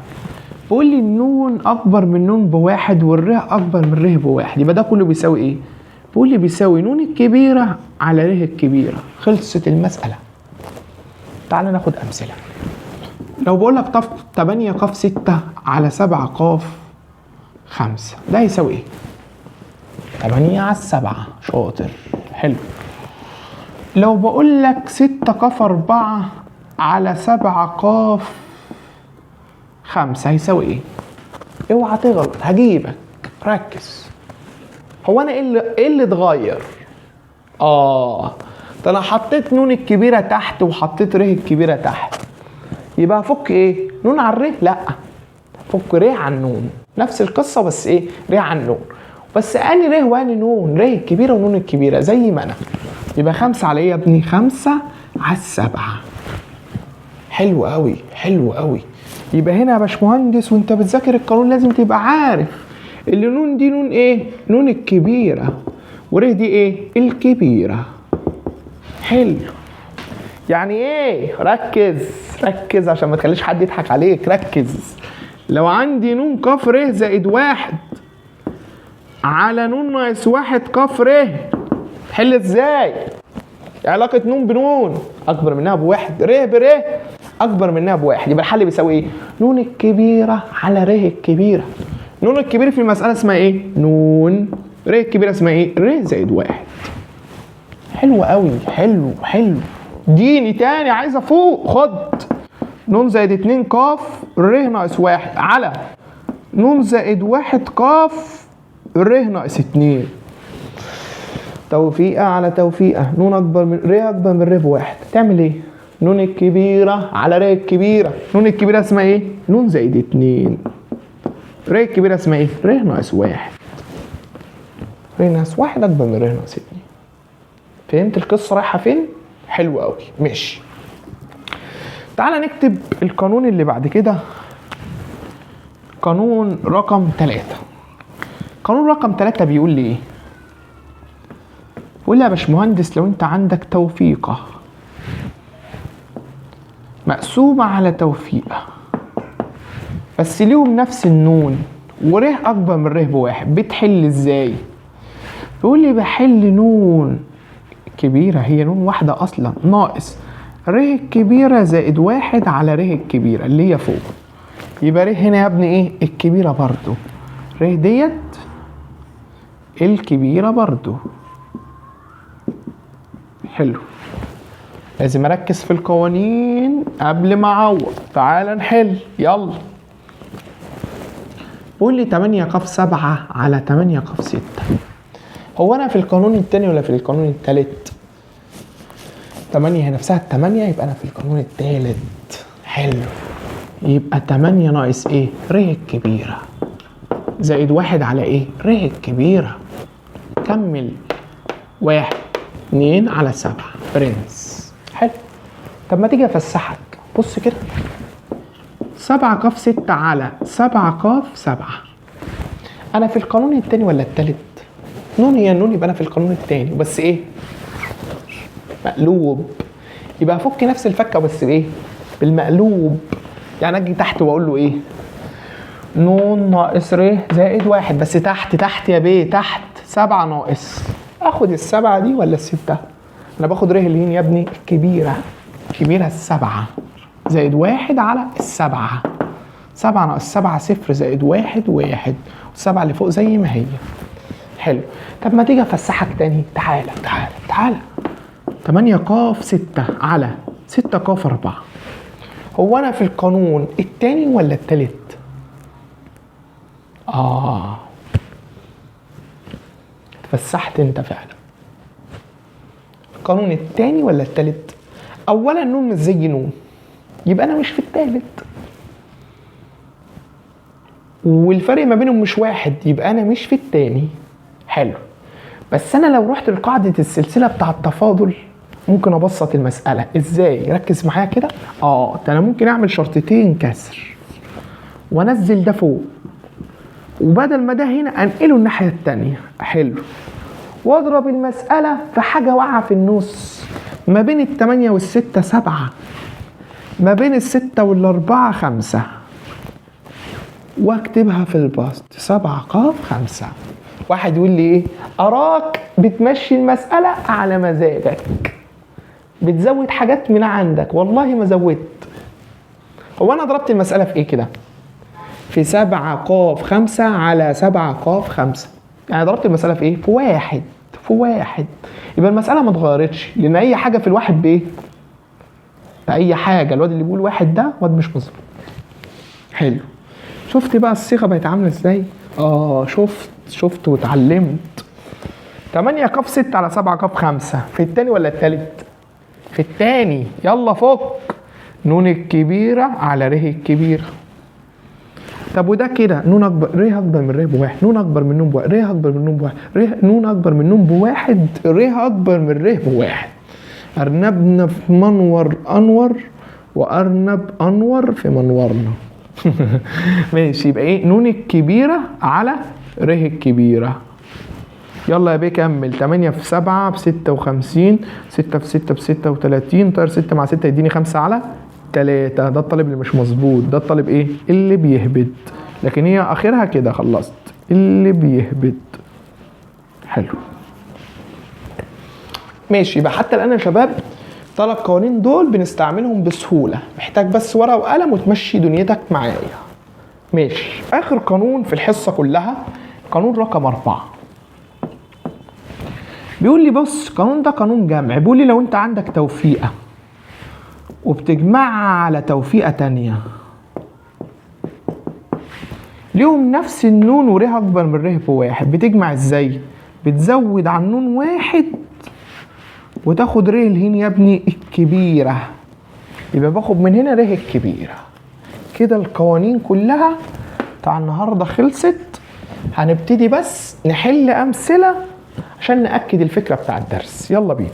بيقول لي النون اكبر من نون بواحد والره اكبر من ره بواحد، يبقى ده كله بيساوي ايه؟ بيقول لي بيساوي نون الكبيرة على ره الكبيرة. خلصت المسألة. تعال ناخد امثلة. لو بقول لك 8 ق 6 على 7 ق 5 ده يساوي ايه؟ 8 على 7. شاطر، حلو. لو بقول لك 6 ق 4 على 7 ق 5 هيساوي ايه؟ اوعى تغلط هجيبك، ركز. هو انا ايه اللي اتغير؟ ده انا حطيت نون الكبيرة تحت وحطيت ره الكبيرة تحت، يبقى فك ايه؟ نون على الره؟ لا، فك ره على النون. نفس القصة بس ايه؟ ره على النون، بس اني ره واني نون، ره الكبيرة ونون الكبيرة زي ما انا. يبقى 5 على ايه يا ابني؟ 5 على 7. حلو قوي حلو قوي. يبقى هنا يا باشمهندس وانت بتذاكر القانون لازم تبقى عارف اللي نون دي نون ايه؟ نون الكبيرة، وره دي ايه؟ الكبيرة. حلو. يعني ايه؟ ركز عشان ما تخليش حد يضحك عليك. ركز. لو عندي نون كاف ر زائد 1 على نون ناقص 1 كاف ر، حل ازاي؟ علاقة نون بنون اكبر منها بواحد، ر بر اكبر منها بواحد، يبقى الحل بيساوي ايه؟ نون الكبيرة على ر الكبيرة. نون الكبيرة في المسألة اسمها ايه؟ نون. ر الكبيرة اسمها ايه؟ ر زائد 1. حلو قوي حلو. ديني تاني عايزة فوق. خد نون زائد 2 كاف ر ناقص 1 على نون زائد 1 كاف ر ناقص 2. توفيقة على توفيقة. نون أكبر من ر بواحد. تعمل إيه؟ نون الكبيرة على ر الكبيرة. نون الكبيرة اسمها إيه؟ نون زائد 2. ر الكبيرة اسمها إيه؟ ر ناقص 1. ر ناقص 1 أكبر من ر ناقص 2. فهمت القصة رايحة فين؟ حلو قوي. ماشي. تعالى نكتب القانون اللي بعد كده. قانون رقم 3. قانون رقم 3 بيقول لي ايه؟ بيقول لي يا باشمهندس لو انت عندك توفيقة مقسومة على توفيقة بس ليهم نفس النون وره اكبر من ره بواحد، بتحل ازاي؟ بيقول لي بحل نون كبيرة، هي نون واحدة اصلا، ناقص ره الكبيرة زائد 1 على ره الكبيرة اللي هي فوق. يبقى ره هنا يا ابني ايه؟ الكبيرة برضو. ره ديت الكبيرة برضو. حلو. لازم اركز في القوانين قبل ما اعوض. تعال نحل يلا. قول لي 8 ق 7 على 8 ق 6. هو انا في القانون التاني ولا في القانون التالت؟ 8 هي نفسها 8، يبقى انا في القانون التالت. حلو. يبقى 8 ناقص ايه؟ ر الكبيرة زائد 1 على ايه؟ ر الكبيرة. كمل. 1 2 على 7 برنس. حلو. طب ما تيجي افسحك. بص كده 7 ق 6 على 7 ق 7. انا في القانون التاني ولا التالت؟ نون هي النون، يبقى انا في القانون التاني بس ايه؟ مقلوب. يبقى هفك نفس الفكه بس بايه؟ بالمقلوب. يعني اجي تحت واقول له ايه؟ نون ناقص ر زائد 1 بس تحت يا بيه، تحت 7 ناقص. اخد ال7 دي ولا ال6؟ انا باخد ر الهين يا ابني الكبيره. الكبيره 7 زائد 1 على 7. 7 ناقص 7 0 زائد 1 1. وال7 اللي فوق زي ما هي. حلو. طب ما تيجي افسحك تاني. تعالى 8 ق 6 على 6 ق 4. هو انا في القانون التاني ولا التالت؟ اتفسحت انت فعلا. القانون التاني ولا التالت؟ اولا نون مش زي نون، يبقى انا مش في التالت، والفرق ما بينهم مش 1، يبقى انا مش في التاني. حلو. بس انا لو رحت لقاعدة السلسلة بتاع التفاضل ممكن ابسط المسألة. ازاي؟ ركز معايا كده. ده انا ممكن اعمل شرطتين كسر وانزل ده فوق، وبدل ما ده هنا انقله الناحية التانية. حلو. واضرب المسألة في حاجة واقعة في النص ما بين 8 وال6 7، ما بين ال6 وال4 5، واكتبها في البسط 7 ق 5. واحد يقول لي ايه؟ اراك بتمشي المسألة على مزاجك، بتزود حاجات من عندك. والله ما زودت. هو انا ضربت المسألة في ايه كده؟ في 7 ق 5 على 7 ق 5. يعني ضربت المسألة في ايه؟ في واحد. يبقى المسألة ما اتغيرتش، لان اي حاجة في الواحد بايه؟ فاي حاجة الواد اللي بيقول واحد ده واد مش مظبوط. حلو. شفت بقى الصيغة بقت عاملة ازاي؟ شفت واتعلمت. 8 ق 6 على 7 ق 5 في التاني ولا التالت؟ في التاني. يلا فك. نون الكبيرة على ر الكبيرة. طب وده كده نون اكبر ر اكبر من ر بواحد، نون اكبر من نون بواحد، ر اكبر من نون بواحد، نون اكبر من نون بواحد، ر اكبر من ر بواحد. ارنبنا في منور انور وأرنب أنور في منورنا. ماشي، يبقى ايه؟ نون الكبيرة على ر الكبيرة. يلا يا بيه كمل. 8 في 7 ب56، 6 في 6 ب36، طير 6 مع 6 يديني 5 على 3. ده الطالب اللي مش مظبوط، ده الطالب ايه؟ اللي بيهبد. لكن هي اخرها كده خلصت، اللي بيهبد. حلو ماشي. يبقى حتى الان يا شباب 3 قوانين دول بنستعملهم بسهولة، محتاج بس ورقة وقلم وتمشي دنيتك معايا. ماشي، اخر قانون في الحصة كلها قانون رقم 4. بيقول لي بص، قانون ده قانون جمع. بيقول لي لو انت عندك توفيقة وبتجمعها على توفيقة تانية ليهم نفس النون وريه اكبر من ريه بواحد، بتجمع ازاي؟ بتزود على النون واحد وتاخد ريه الهين يا ابني الكبيرة، يبقى باخد من هنا ريه الكبيرة. كده القوانين كلها بتاع النهارده خلصت. هنبتدي بس نحل امثلة عشان نأكد الفكرة بتاع الدرس. يلا بينا.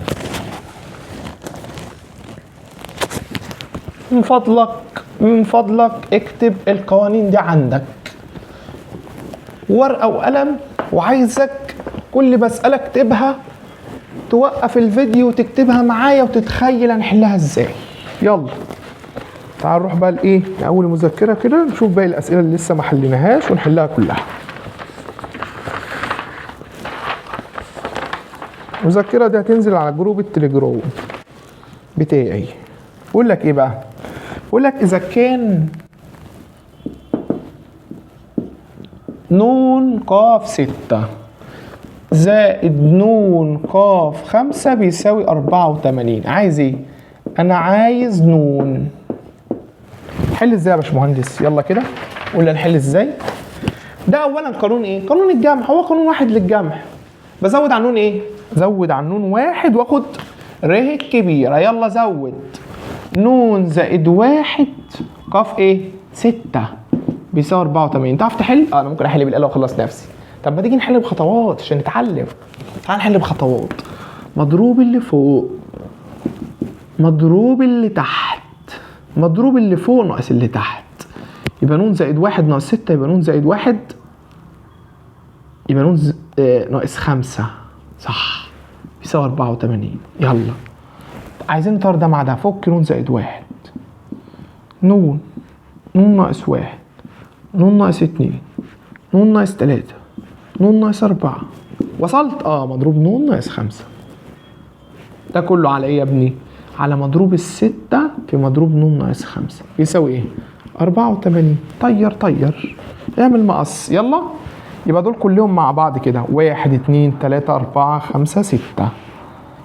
من فضلك اكتب القوانين دي عندك ورقة وقلم، وعايزك كل مسألة اكتبها توقف الفيديو وتكتبها معايا وتتخيل هنحلها ازاي. يلا تعال نروح بقى لايه، لأول مذكرة كده نشوف باقي الأسئلة اللي لسه ما حليناهاش ونحلها كلها. المذكرة دي هتنزل على جروب التليجرام بتاعي. بقول لك ايه بقى؟ بقول لك اذا كان نون قاف 6 زائد نون قاف 5 بيساوي 84. عايز ايه؟ انا عايز نون. حل ازاي يا باشمهندس؟ يلا كده قول لي نحل ازاي. ده اولا قانون ايه؟ قانون الجمع. هو قانون واحد للجمع، بزود على النون ايه؟ زود على النون واحد واخد ر الكبيرة. يلا زود. نون زائد واحد قاف ايه؟ 6 بيساوي 84. تعرف تحل؟ انا ممكن احل بالآلة واخلص نفسي. طب ما تيجي نحل بخطوات عشان نتعلم. تعال نحل بخطوات. مضروب اللي فوق مضروب اللي تحت مضروب اللي فوق ناقص اللي تحت، يبقى نون زائد واحد ناقص 6 يبقى نون زائد واحد يبقى نون ناقص 5 صح بيساوي 84. يلا عايزين نطير ده مع ده. فك نون زائد واحد، نون ناقص واحد، نون ناقص 2، نون ناقص 3، نون ناقص 4. وصلت؟ مضروب نون ناقص 5. ده كله على ايه يا ابني؟ على مضروب الستة في مضروب نون ناقص 5 يساوي ايه؟ 84. طير اعمل مقص. يلا يبقى دول كلهم مع بعض كده 1 2 3 4 5 6.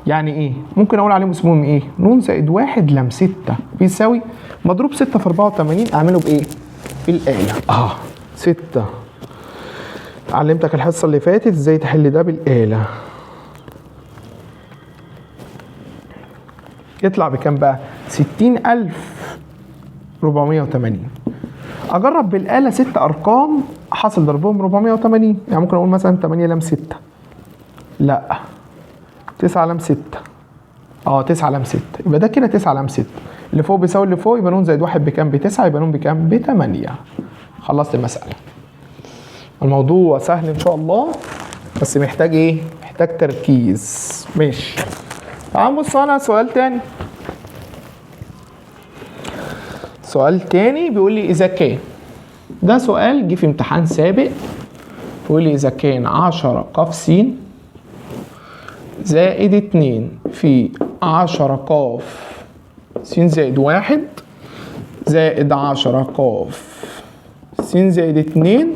يعني ايه؟ ممكن اقول عليهم اسمهم ايه؟ نون زائد واحد لم 6 بيساوي مضروب 6 في 84. اعمله بايه؟ بالآلة. 6 علمتك الحصة اللي فاتت ازاي تحل ده بالآلة. يطلع بكام بقى؟ 60480. اجرب بالآلة 6 ارقام حاصل ضربهم 480. يعني ممكن اقول مثلا 8 لم 6، لا 9 لم 6. 9 لم 6 يبقى ده كده 9 لم 6. اللي فوق بيساوي اللي فوق، يبقى نون زائد واحد بكام؟ ب9. يبقى نون بكام؟ ب8. خلصت المسألة. الموضوع سهل ان شاء الله، بس محتاج ايه؟ محتاج تركيز. ماشي، تعال نبص على سؤال تاني. سؤال تاني بيقول لي اذا كان، ده سؤال جه في امتحان سابق، بيقول لي اذا كان 10 ق س زائد 2 في 10 ق س زائد 1 زائد 10 ق س زائد 2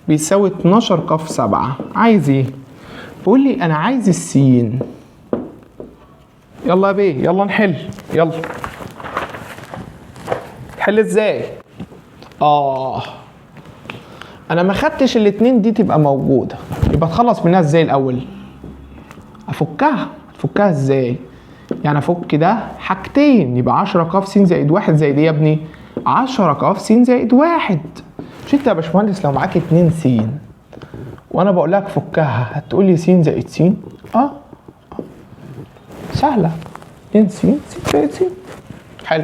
بيساوي 12 ق 7. عايز ايه؟ بيقول لي انا عايز السين. يلا يا بيه يلا نحل. يلا حل ازاي؟ انا ما خدتش الاتنين دي تبقى موجوده، يبقى اتخلص منها ازاي الاول؟ افكها ازاي؟ يعني افك ده حاجتين، يبقى 10 ق س زائد 1 زائد ايه يا ابني؟ 10 ق س زائد 1. مش انت يا باشمهندس لو معاك 2 س وانا بقول لك فكها هتقول لي س زائد س؟ سهله. 2 س زائد س. حلو.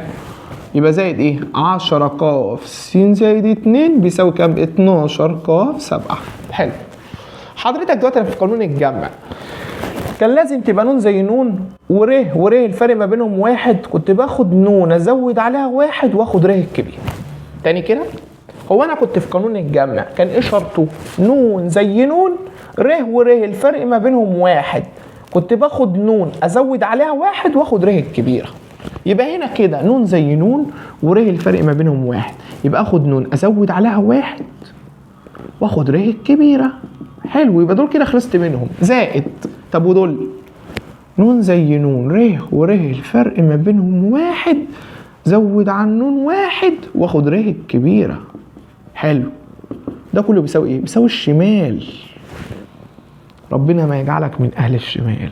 يبقى زائد ايه؟ 10 ق س زائد 2 بيساوي كام؟ 12 ق 7. حلو. حضرتك دلوقتي في قانون الجمع كان لازم تبقى نون زي نون وره الفرق ما بينهم واحد، كنت باخد نون ازود عليها واحد واخد ره الكبير. تاني كده، هو انا كنت في قانون الجمع كان ايه شرطه؟ نون زي نون، ره الفرق ما بينهم واحد، كنت باخد نون ازود عليها واحد واخد ره الكبيره. يبقى هنا كده نون زي نون وره الفرق ما بينهم واحد، يبقى اخد نون ازود عليها واحد واخد ره الكبيره. حلو، يبقى دول كده خلصت منهم. زائد، طب ودول نون زي نون وره الفرق ما بينهم واحد، زود عن نون واحد واخد ره الكبيره. حلو، ده كله بيساوي ايه؟ بيساوي الشمال. ربنا ما يجعلك من اهل الشمال.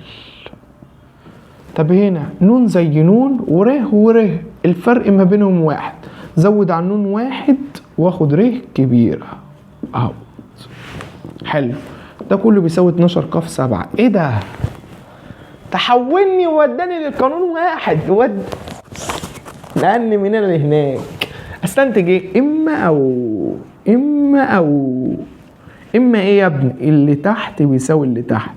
طب هنا نون زي نون وره الفرق ما بينهم واحد، زود عن نون واحد واخد ره كبيره اهو. حلو، ده كله بيساوي 12 ق 7. ايه ده؟ تحولني ووداني للقانون واحد، لان من هنا لهناك استنتج ايه؟ اما ايه يا ابني؟ اللي تحت بيساوي اللي تحت،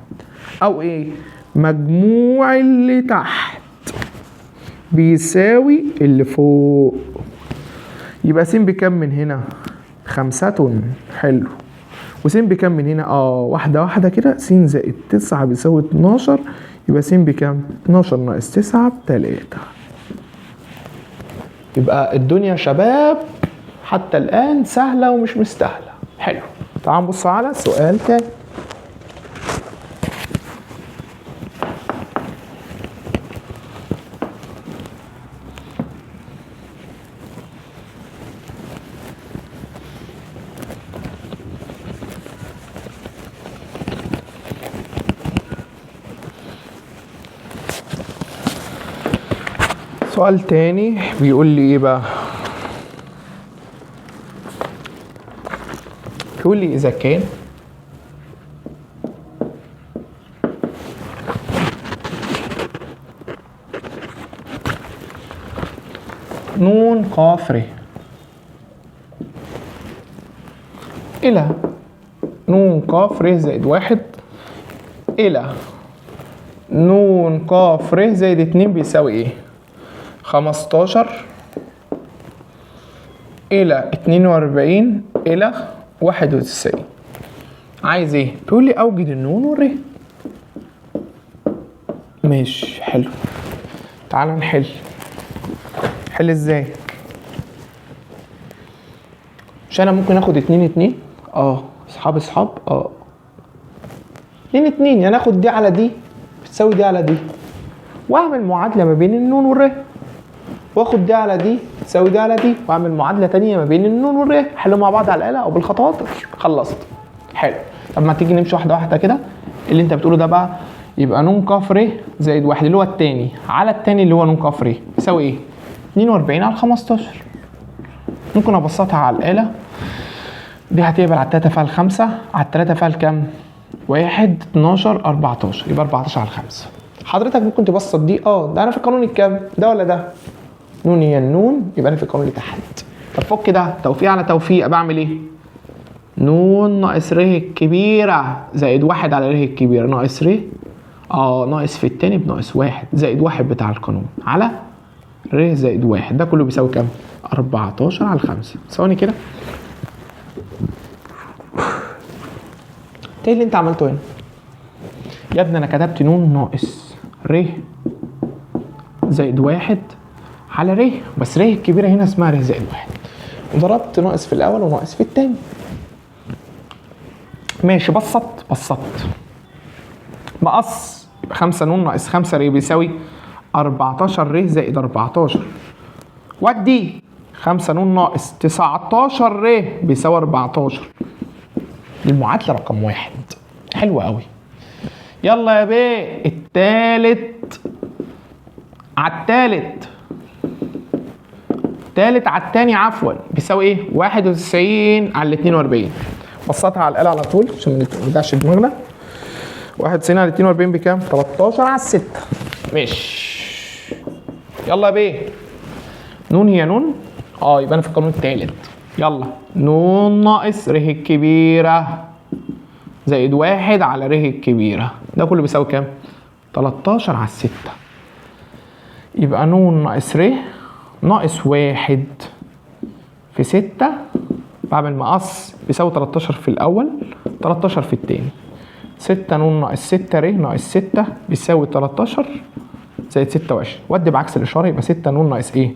او ايه؟ مجموع اللي تحت بيساوي اللي فوق. يبقى س بكام من هنا؟ 5. حلو، وس بكام من هنا؟ واحده كده، س زائد 9 بيساوي 12. يبقى س بكام؟ 12 ناقص 9 ب3. يبقى الدنيا يا شباب حتى الآن سهلة ومش مستاهلة. حلو، تعال نبص على سؤال تاني. سؤال تاني بيقول لي ايه بقى؟ بيقول لي اذا كان نون ق ر الى نون ق ر زائد 1 الى نون ق ر زائد 2 بيساوي ايه؟ 15 الى 42 الى 91. عايز ايه؟ بيقول لي اوجد النون والره. ماشي، حلو، تعال نحل. حل ازاي؟ مش انا ممكن اخد 2 اصحاب 2 يعني اخد دي على دي بتساوي دي على دي، واعمل معادله ما بين النون والره، واخد دي على دي تساوي دي على دي، واعمل معادله تانية ما بين النون والره. حلوا مع بعض على الاله او بالخطوات. خلصت. حلو، طب ما تيجي نمشي واحده واحده كده. اللي انت بتقوله ده بقى يبقى نون ق ر زائد 1 اللي هو التاني على التاني اللي هو نون ق ر يساوي ايه؟ 42 على 15. ممكن ابسطها على الاله دي، هتقبل على 3 فيها 5 على 3 فيها كام؟ 1 12 14، يبقى 14 على 5. حضرتك ممكن تبسط دي. ده انا في القانون الكام؟ ده ولا ده؟ نون هي النون، يبقى انا في القانون اللي تحت. طب فك ده، توفيق على توفيق، بعمل ايه؟ نون ناقص ر الكبيره زائد 1 على ر الكبيره ناقص ر ناقص في التاني بناقص 1 زائد 1 بتاع القانون على ر زائد 1. ده كله بيساوي كام؟ 14 على 5. ثواني كده. ايه اللي انت عملته هنا؟ يا ابني انا كتبت نون ناقص ر زائد 1 على ر، بس ر الكبيره هنا اسمها ر زائد 1، وضربت ناقص في الاول وناقص في التاني. ماشي، بسطت مقص. يبقى 5 نون ناقص 5 ر بيساوي 14 ر زائد 14. ودي 5 نون ناقص 19 ر بيساوي 14. المعادله رقم 1. حلوه قوي. يلا يا بيه، التالت على التالت، تالت على التاني عفوا بيساوي ايه؟ 91 على 42. بسطها على الآلة على طول عشان ما نبدأش دماغنا. 91 على 42 بكام؟ 13 على 6. ماشي، يلا يا بيه. نون هي نون؟ يبقى انا في القانون التالت. يلا نون ناقص ر الكبيرة زائد 1 على ر الكبيرة، ده كله بيساوي كام؟ 13 على 6. يبقى نون ناقص ر ناقص 1 في 6 بعمل مقص بيساوي 13 في الأول 13 في التاني. 6 نون ناقص 6 ر ناقص 6 بيساوي 13 زائد 26. ودي بعكس الإشارة يبقى 6 نون ناقص إيه؟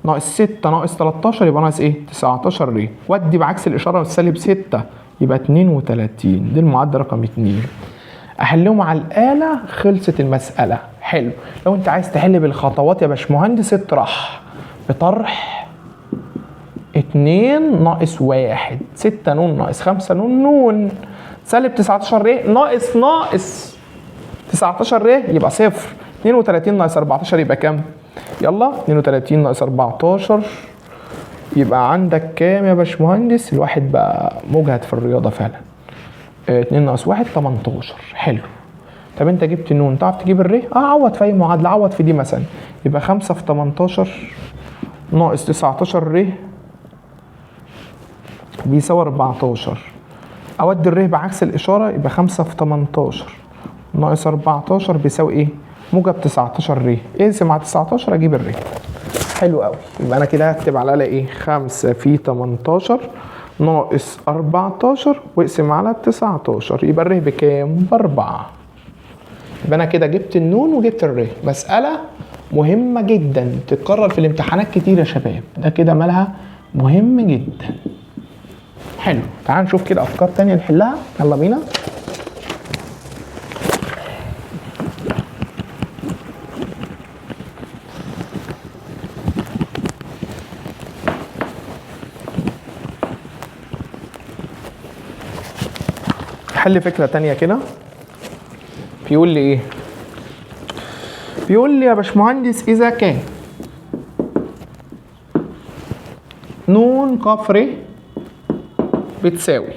ناقص 6 ناقص 13 يبقى ناقص إيه؟ 19 ر. ودي بعكس الإشارة سالب 6 يبقى 32. دي المعادلة رقم 2. أحلهم على الآلة، خلصت المسألة. حلو. لو أنت عايز تحل بالخطوات يا باشمهندس اطرح بطرح 2 ناقص 1 6 نون ناقص 5 نون سالب 19 ر ناقص 19 ر يبقى صفر. 32 ناقص 14 يبقى كام؟ يلا 32 ناقص 14 يبقى عندك كام يا باشمهندس؟ الواحد بقى مجهد في الرياضة فعلا. 2 ناقص 1 18. حلو. طب انت جبت نون، تعرف تجيب الر؟ عوض في اي معادلة، عوض في دي مثلا. يبقى 5 في 18 ناقص 19 ر بيساوي 14. اودي الر بعكس الاشاره يبقى 5 في 18 ناقص 14 بيساوي ايه؟ موجب 19 ر. اقسم على 19 اجيب الر. حلو قوي. يبقى انا كده هكتب على الاقي ايه؟ 5 في 18 ناقص 14 واقسم على 19 يبقى الر بكام؟ ب4. يبقى انا كده جبت النون وجبت الر. مساله مهمه جدا تتكرر في الامتحانات كتير يا شباب، ده كده مالها مهم جدا. حلو. تعال نشوف كده افكار تانية نحلها. يلا بينا. حل فكرة تانية كده. بيقول لي ايه؟ بيقول لي يا باشمهندس اذا كان نون ق ر بتساوي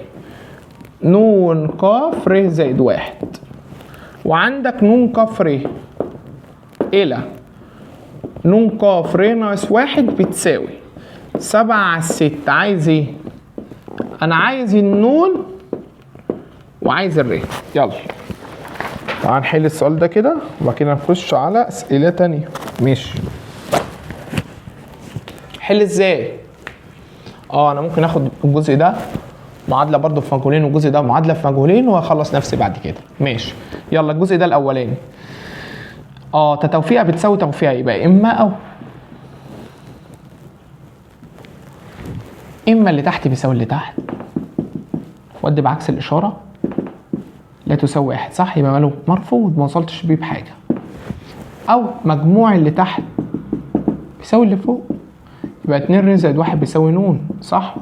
نون ق ر زائد 1 وعندك نون ق ر إلى نون ق ر ناقص 1 بتساوي 7 على 6. عايز ايه؟ أنا عايز النون وعايز الر. يلا تعال نحل السؤال ده كده وبعد كده نخش على أسئلة تانية. ماشي. حل ازاي؟ أنا ممكن آخد الجزء ده معادله برضو في مجهولين والجزء ده معادله في مجهولين واخلص نفسي بعد كده. ماشي. يلا الجزء ده الاولاني توفيقه بتساوي توفيقه يبقى اما اللي تحت بيساوي اللي تحت ودي بعكس الاشاره لا تساوي 1 صح؟ يبقى ماله مرفوض، ما وصلتش بيه بحاجه. او مجموع اللي تحت بيساوي اللي فوق يبقى 2 ر زائد 1 بيساوي نون صح؟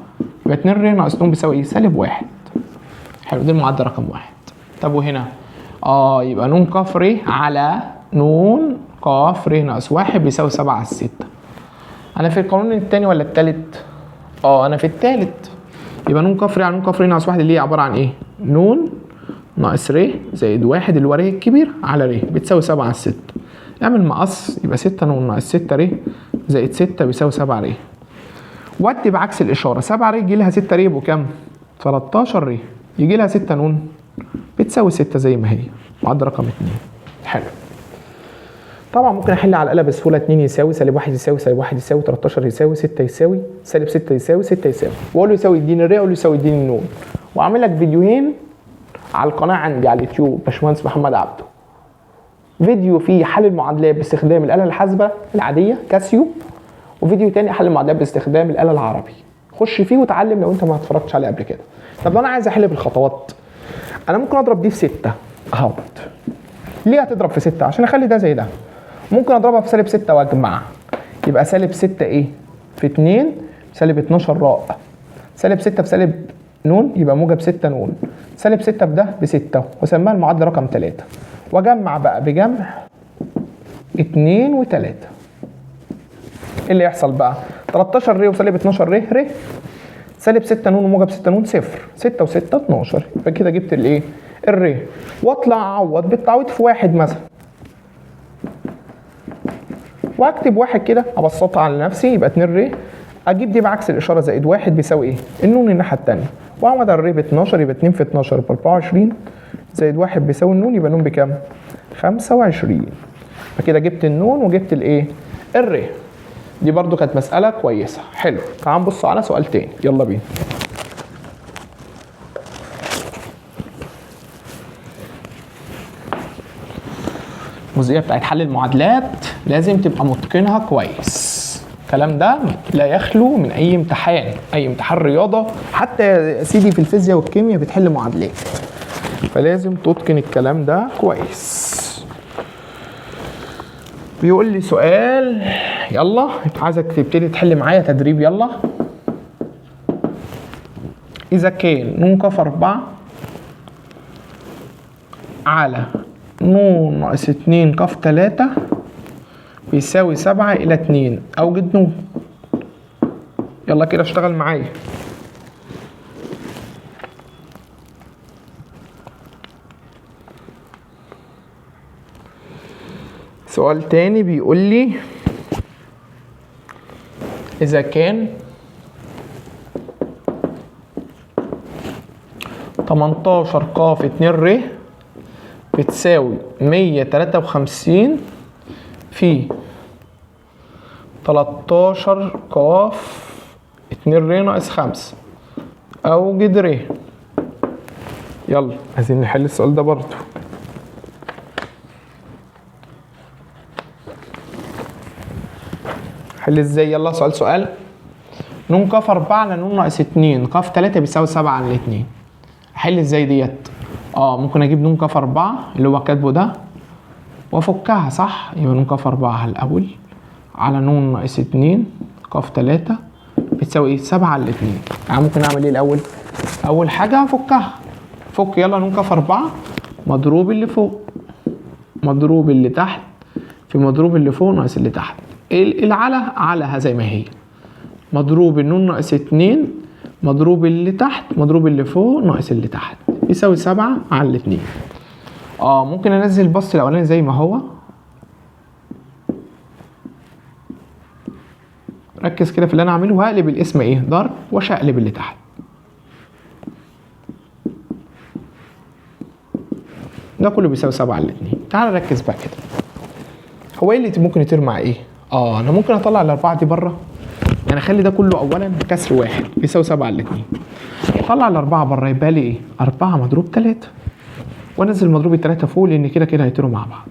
يبقى 2 ر ناقص نون بيساوي ايه؟ سالب 1. حلو. دي المعادله رقم 1. طب وهنا يبقى نون ق ر على نون ق ر ناقص 1 بيساوي 7 على 6. انا في القانون الثاني ولا الثالث؟ انا في الثالث. يبقى نون ق ر على نون ق ر ناقص 1 اللي هي عباره عن ايه؟ نون ناقص ر زائد 1 اللي هو ر الكبير على ر بتساوي 7 على 6. اعمل مقص يبقى 6 نون ناقص 6 ر زائد 6 بيساوي 7 ر. ودي بعكس الاشاره 7 ر يجي لها 6 ر يبقوا كام؟ 13 ر. يجي لها 6 نون بتساوي 6 زي ما هي. معادله رقم 2. حلو. طبعا ممكن احل على الآلة بسهوله. 2 يساوي سالب 1 يساوي سالب 1 يساوي 13 يساوي 6 يساوي سالب 6 يساوي 6 يساوي واقول له يساوي اديني الر، اقول له يساوي اديني النون. واعمل لك فيديوهين على القناه عندي على اليوتيوب باشمهندس محمد عبده. فيديو فيه حل المعادلات باستخدام الآلة الحاسبه العاديه كاسيو، وفيديو تاني حل المعادلات باستخدام الآلة العربي. خش فيه وتعلم لو انت ما اتفرجتش عليه قبل كده. طب لو انا عايز احل بالخطوات انا ممكن اضرب دي في 6 اهوت. ليه هتضرب في 6؟ عشان اخلي ده زي ده. ممكن اضربها في سالب 6 واجمع يبقى سالب 6 ايه؟ في 2 سالب 12 راء. سالب 6 في سالب نون يبقى موجب 6 نون. سالب 6 في ده ب6 وسماها المعادله رقم 3. واجمع بقى بجمع 2 و3. ايه اللي يحصل بقى؟ 13 ر وسالب 12 ر سالب 6 نون وموجب 6 نون صفر. 6 و6 12 يبقى كده جبت الايه؟ الر. واطلع اعوض بالتعويض في 1 مثلا واكتب واحد كده ابسطها على نفسي يبقى 2 ر، اجيب دي بعكس الاشاره زائد 1 بيساوي ايه؟ النون الناحيه الثانيه، واعمل الر ب 12 يبقى 2 في 12 ب 24 زائد 1 بيساوي النون، يبقى النون بكام؟ 25. فكده جبت النون وجبت الايه؟ الر. دي برضو كانت مساله كويسه. حلو، تعال نبص على سؤال تاني، يلا بينا. الجزئيه بتاعت حل المعادلات لازم تبقى متقنها كويس. الكلام ده لا يخلو من اي امتحان، اي امتحان رياضه، حتى يا سيدي في الفيزياء والكيمياء بتحل معادلات، فلازم تتقن الكلام ده كويس. بيقول لي سؤال، يلا عايزك تبتدي تحل معايا تدريب، يلا. اذا كان ن ك 4 على ن ناقص 2 ك 3 بيساوي 7 إلى 2، أوجد ن. يلا كده اشتغل معايا. سؤال تاني بيقول لي إذا كان 18 ق 2 ر بتساوي 153 في 13 ق 2 ر ناقص 5، أوجد ر. يلا عايزين نحل السؤال ده برضو. حل ازاي؟ يلا سؤال ن ك 4 على ن ناقص 2 ق 3 بيساوي 7 على 2. احل ازاي ديت؟ ممكن اجيب ن ك 4 اللي هو كاتبه ده وافكها، صح؟ يبقى ن ك 4 الاول على ن ناقص 2 ق 3 بتساوي ايه؟ 7 على 2. يعني ممكن اعمل ايه الاول؟ اول حاجه افكها. فك يلا ن ك 4 مضروب اللي فوق مضروب اللي تحت في مضروب اللي فوق ناقص اللي تحت. على زي ما هي، مضروب النون ناقص 2 مضروب اللي تحت مضروب اللي فوق ناقص اللي تحت يساوي 7 على 2. ممكن انزل البسط الاولاني زي ما هو، ركز كده في اللي انا اعمله، وهقلب الاسم ايه؟ ضرب، واشقلب اللي تحت. ده كله بيساوي 7 على 2. تعال ركز بقى كده، هو ايه اللي ممكن يطير مع ايه؟ انا ممكن اطلع الاربعه دي بره، يعني اخلي ده كله اولا كسر واحد بيساوي 7 على 2. اطلع الاربعه بره يبقى لي ايه؟ 4 مضروب 3، وانزل مضروب ال3 فوق لان كده كده هيطيروا مع بعض.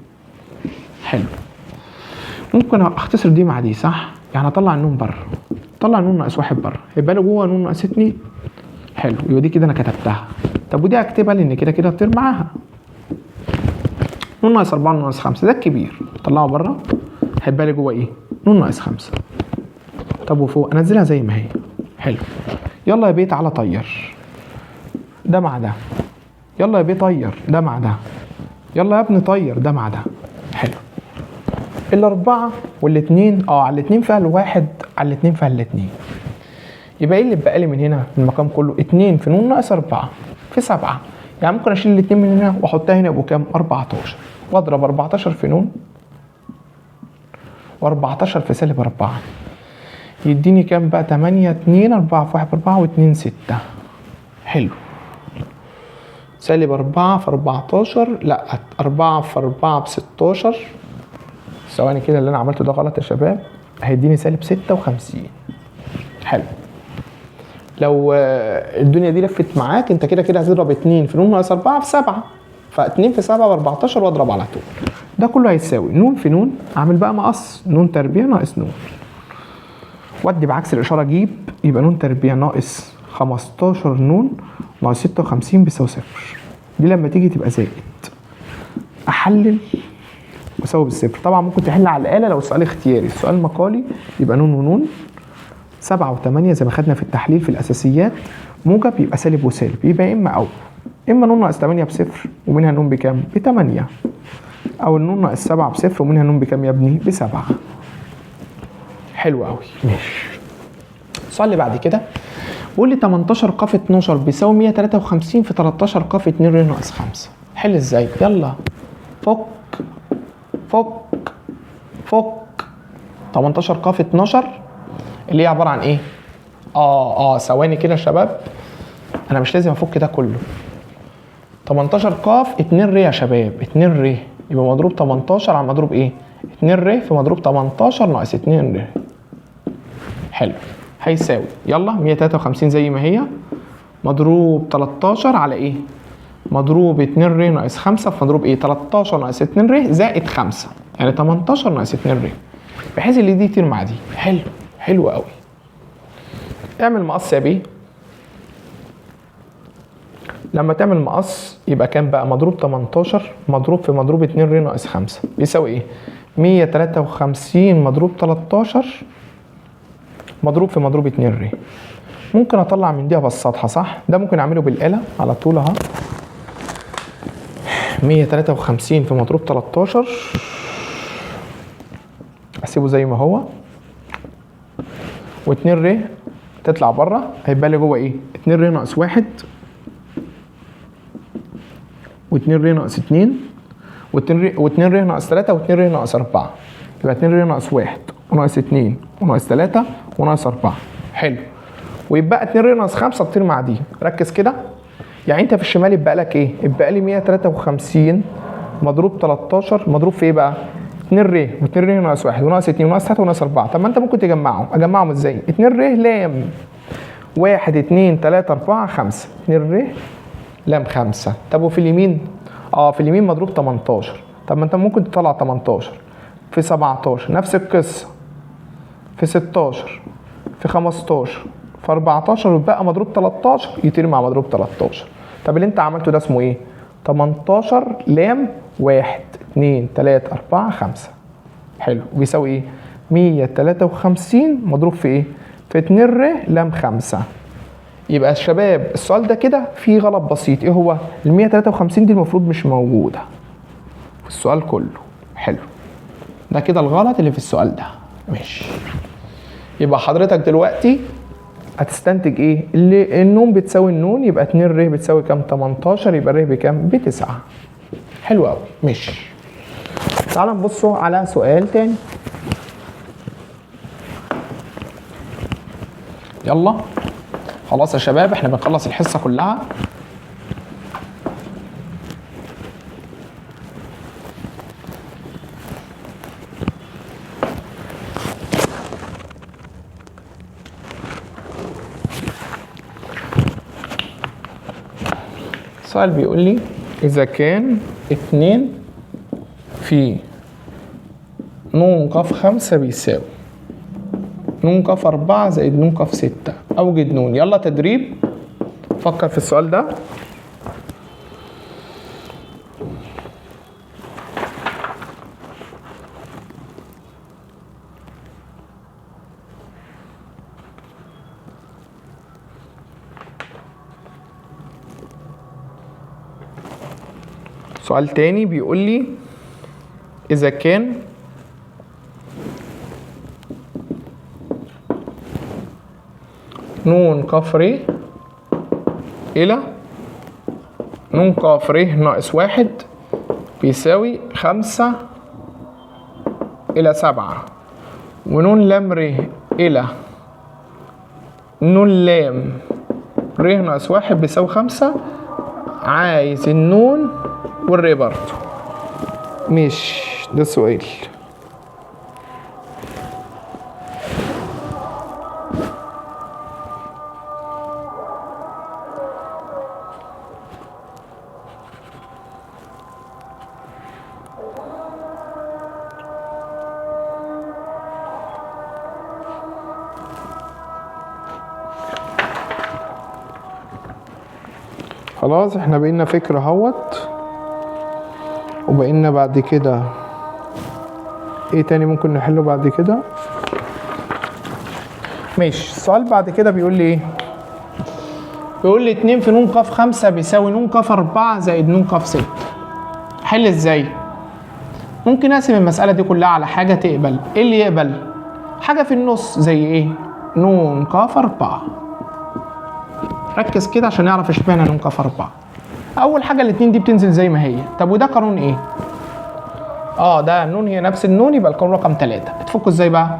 حلو، ممكن اختصر دي مع دي، صح؟ يعني اطلع النون بره، اطلع النون ناقص 1 بره، يبقى لي جوه نون ناقص 2. حلو، يبقى دي كده انا كتبتها. طب ودي اكتبها لان كده كده هتطير معاها. نون ناقص 4 نون ناقص 5 ده الكبير، طلعه بره، هيبقى لي جوه ايه؟ نون ناقص 5. طب وفوق انزلها زي ما هي. حلو، يلا يا بيه تعالى طير ده مع ده، يلا يا بيه طير ده مع ده، يلا يا ابني طير ده مع ده. حلو، الاربعه والاثنين على الاثنين فيها الواحد على الاثنين فيها الاثنين، يبقى ايه اللي اتبقى لي من هنا من المقام كله؟ 2 في ن ناقص 4 في 7. يعني ممكن اشيل الاثنين من هنا واحطها هنا يبقوا كام؟ 14، واضرب 14 في ن و14 في سالب 4 يديني كام بقى؟ 8 2 4 في 1 ب 4 و2 6. حلو، سالب 4 في 14 لا 4 في 4 ب 16. ثواني كده، اللي انا عملته ده غلط يا شباب، هيديني سالب 56. حلو، لو الدنيا دي لفت معاك انت كده كده هتضرب 2 في ن ناقص 4 في 7، ف2 في 7 ب 14 واضرب على طول. ده كله هيساوي ن في ن، اعمل بقى مقص ن تربيع ناقص ن، ودي بعكس الاشاره اجيب، يبقى ن تربيع ناقص 15 ن ناقص 56 بيساوي 0. دي لما تيجي تبقى زائد احلل واساوي بالصفر. طبعا ممكن تحل على الاله لو السؤال اختياري، السؤال مقالي يبقى ن ونون 7 و8 زي ما خدنا في التحليل في الاساسيات، موجب يبقى سالب وسالب، يبقى اما ن ناقص 8 بصفر ومنها ن بكام؟ ب8، او الن ناقص 7 بصفر ومنها ن بكام يا ابني؟ ب7. حلو قوي، ماشي. السؤال اللي بعد كده بيقول لي 18 ق 12 بيساوي 153 في 13 ق 2 ر ناقص 5. حل ازاي؟ يلا فك فك فك 18 ق في 12 اللي هي عباره عن ايه؟ ثواني كده يا شباب، انا مش لازم افك ده كله. 18 ق 2 ر يا شباب، 2 ر يبقى مضروب 18 على مضروب ايه؟ 2 ر في مضروب 18 ناقص 2 ر. حلو، هيساوي يلا 153 زي ما هي مضروب 13 على ايه؟ مضروب 2 ر ناقص 5 في مضروب ايه؟ 13 ناقص 2 ر زائد 5، يعني 18 ناقص 2 ر، بحيث اللي دي يطير مع دي. حلو، حلو قوي. اعمل مقص يا بيه. لما تعمل مقص يبقى كام بقى؟ مضروب 18 مضروب في مضروب 2 ر ناقص 5 بيساوي ايه؟ 153 مضروب 13 مضروب في مضروب 2 ر. ممكن اطلع من دي ابسطها صح؟ ده ممكن اعمله بالآلة على طول اهو. 153 في مضروب 13 اسيبه زي ما هو، و2 ر تطلع بره، هيبقى لي جوه ايه؟ 2 ر ناقص 1 و2 ر ناقص 2 و2 ر ناقص 3 و2 ر ناقص 4، يبقى 2 ر ناقص 1 وناقص 2 وناقص 3 وناقص 4. حلو، ويبقى 2 ر ناقص 5 تطير مع دي. ركز كده، يعني انت في الشمال يبقى لك ايه؟ يبقى لي 153 مضروب 13 مضروب في ايه بقى؟ 2 ر و2 ر ناقص 1 وناقص 2 وناقص 3 وناقص 4. طب ما انت ممكن اجمعهم ازاي؟ 2 ر لام 1 2 3 4 5، 2 ر لام 5. طب وفي اليمين؟ في اليمين مضروب 18. طب ما انت ممكن تطلع 18 في 17 نفس القصه، في 16 في 15 في 14 ويبقى مضروب 13 يطير مع مضروب 13. طب اللي انت عملته ده اسمه ايه؟ 18 لام 1 2 3 4 5. حلو، بيساوي ايه؟ 153 مضروب في ايه؟ في 2 ر لام 5. يبقى يا شباب السؤال ده كده فيه غلط بسيط. ايه هو؟ ال 153 دي المفروض مش موجوده في السؤال كله. حلو، ده كده الغلط اللي في السؤال ده. ماشي، يبقى حضرتك دلوقتي هتستنتج ايه؟ اللي النون بتساوي النون، يبقى 2 ر بتساوي كام؟ 18، يبقى ر بكام؟ ب9. حلو قوي. ماشي، تعال نبصوا على سؤال تاني. يلا خلاص يا شباب، احنا بنخلص الحصه كلها. السؤال بيقول لي إذا كان 2 في ن ق 5 بيساوي ن ق 4 زائد ن ق 6، أوجد ن. يلا تدريب، فكر في السؤال ده. سؤال تاني بيقول لي إذا كان ن ق ر إلى ن ق ر ناقص 1 بيساوي 5 إلى 7، ونون لام ر إلى نون لام ر ناقص 1 بيساوي 5. عايز النون والر برضه. مش ده السؤال. خلاص احنا بقينا فكرة اهوت، وبقينا بعد كده ايه تاني ممكن نحله بعد كده؟ ماشي، السؤال بعد كده بيقول لي ايه؟ بيقول لي 2 في ن ق 5 بيساوي ن ق 4 زائد ن ق 6. حل ازاي؟ ممكن اقسم المسألة دي كلها على حاجة تقبل. ايه اللي يقبل؟ حاجة في النص زي ايه؟ ن ق 4. ركز كده عشان نعرف اشمعنى ن ق 4. اول حاجه الاتنين دي بتنزل زي ما هي. طب وده قانون ايه؟ ده النون هي نفس النون، يبقى القانون رقم 3. تفكوا ازاي بقى؟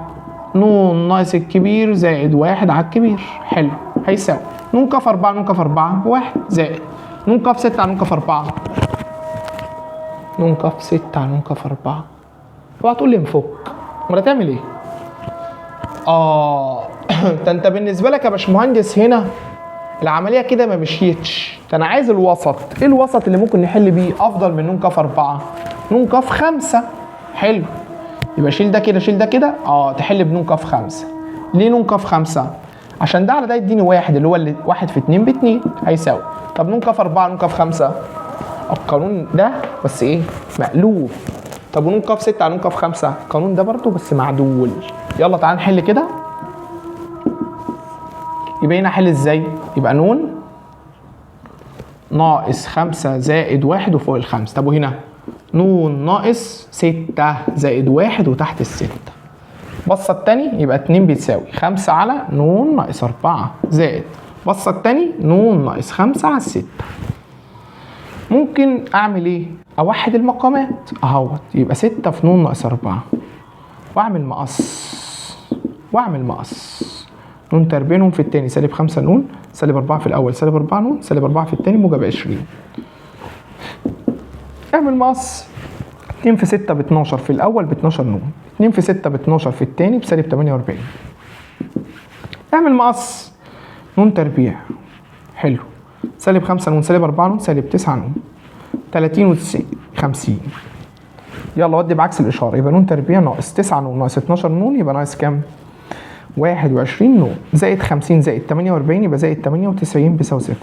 نون ناقص الكبير زائد واحد على الكبير. حلو، هيساوي نون كف 4 نون كف 4 بواحد زائد نون كف 6 على نون كف 4 نون كف 6 على نون كف 4. اوعى تقول لي نفك، امال هتعمل ايه؟ ده انت بالنسبه لك يا باشمهندس هنا العمليه كده ما مشيتش، ده انا عايز الوسط. ايه الوسط اللي ممكن نحل بيه افضل من نون كف 4؟ نون كف 5. حلو، يبقى شيل ده كده شيل ده كده، تحل بنون كف 5. ليه نون كف 5؟ عشان ده على ده يديني واحد، اللي هو اللي 1 في 2 ب2 هيساوي. طب نون كف 4 نون كف 5 القانون ده بس ايه؟ مقلوب. طب ونون كف 6 على نون كف 5 القانون ده برضه بس معدول. يلا تعال نحل كده. يبقى هنا احل ازاي؟ يبقى نون ناقص 5 زائد 1 وفوق ال5. طب وهنا نون ناقص 6 زائد 1 وتحت ال6. بصة التاني يبقى 2 بتساوي 5 على نون ناقص 4 زائد بصة التاني نون ناقص 5 على 6. ممكن اعمل ايه؟ اوحد المقامات اهوت، يبقى 6 في نون ناقص 4 واعمل مقص نون تربيع نون في التاني سالب 5 نون سالب 4 في الاول سالب 4 نون سالب 4 في التاني موجب 20. اعمل مقص 2 في 6 ب 12 في الاول ب 12 نون 2 في 6 ب 12 في التاني بسالب 48. اعمل مقص نون تربيع. حلو، سالب 5 نون سالب 4 نون سالب 9 نون 30 و 90 50. يلا ودي بعكس الاشاره، يبقى نون تربيع ناقص 9 نون ناقص 12 نون يبقى ناقص كام؟ 21 نون زائد 50 زائد 48 يبقى زائد 98 بيساوي 0.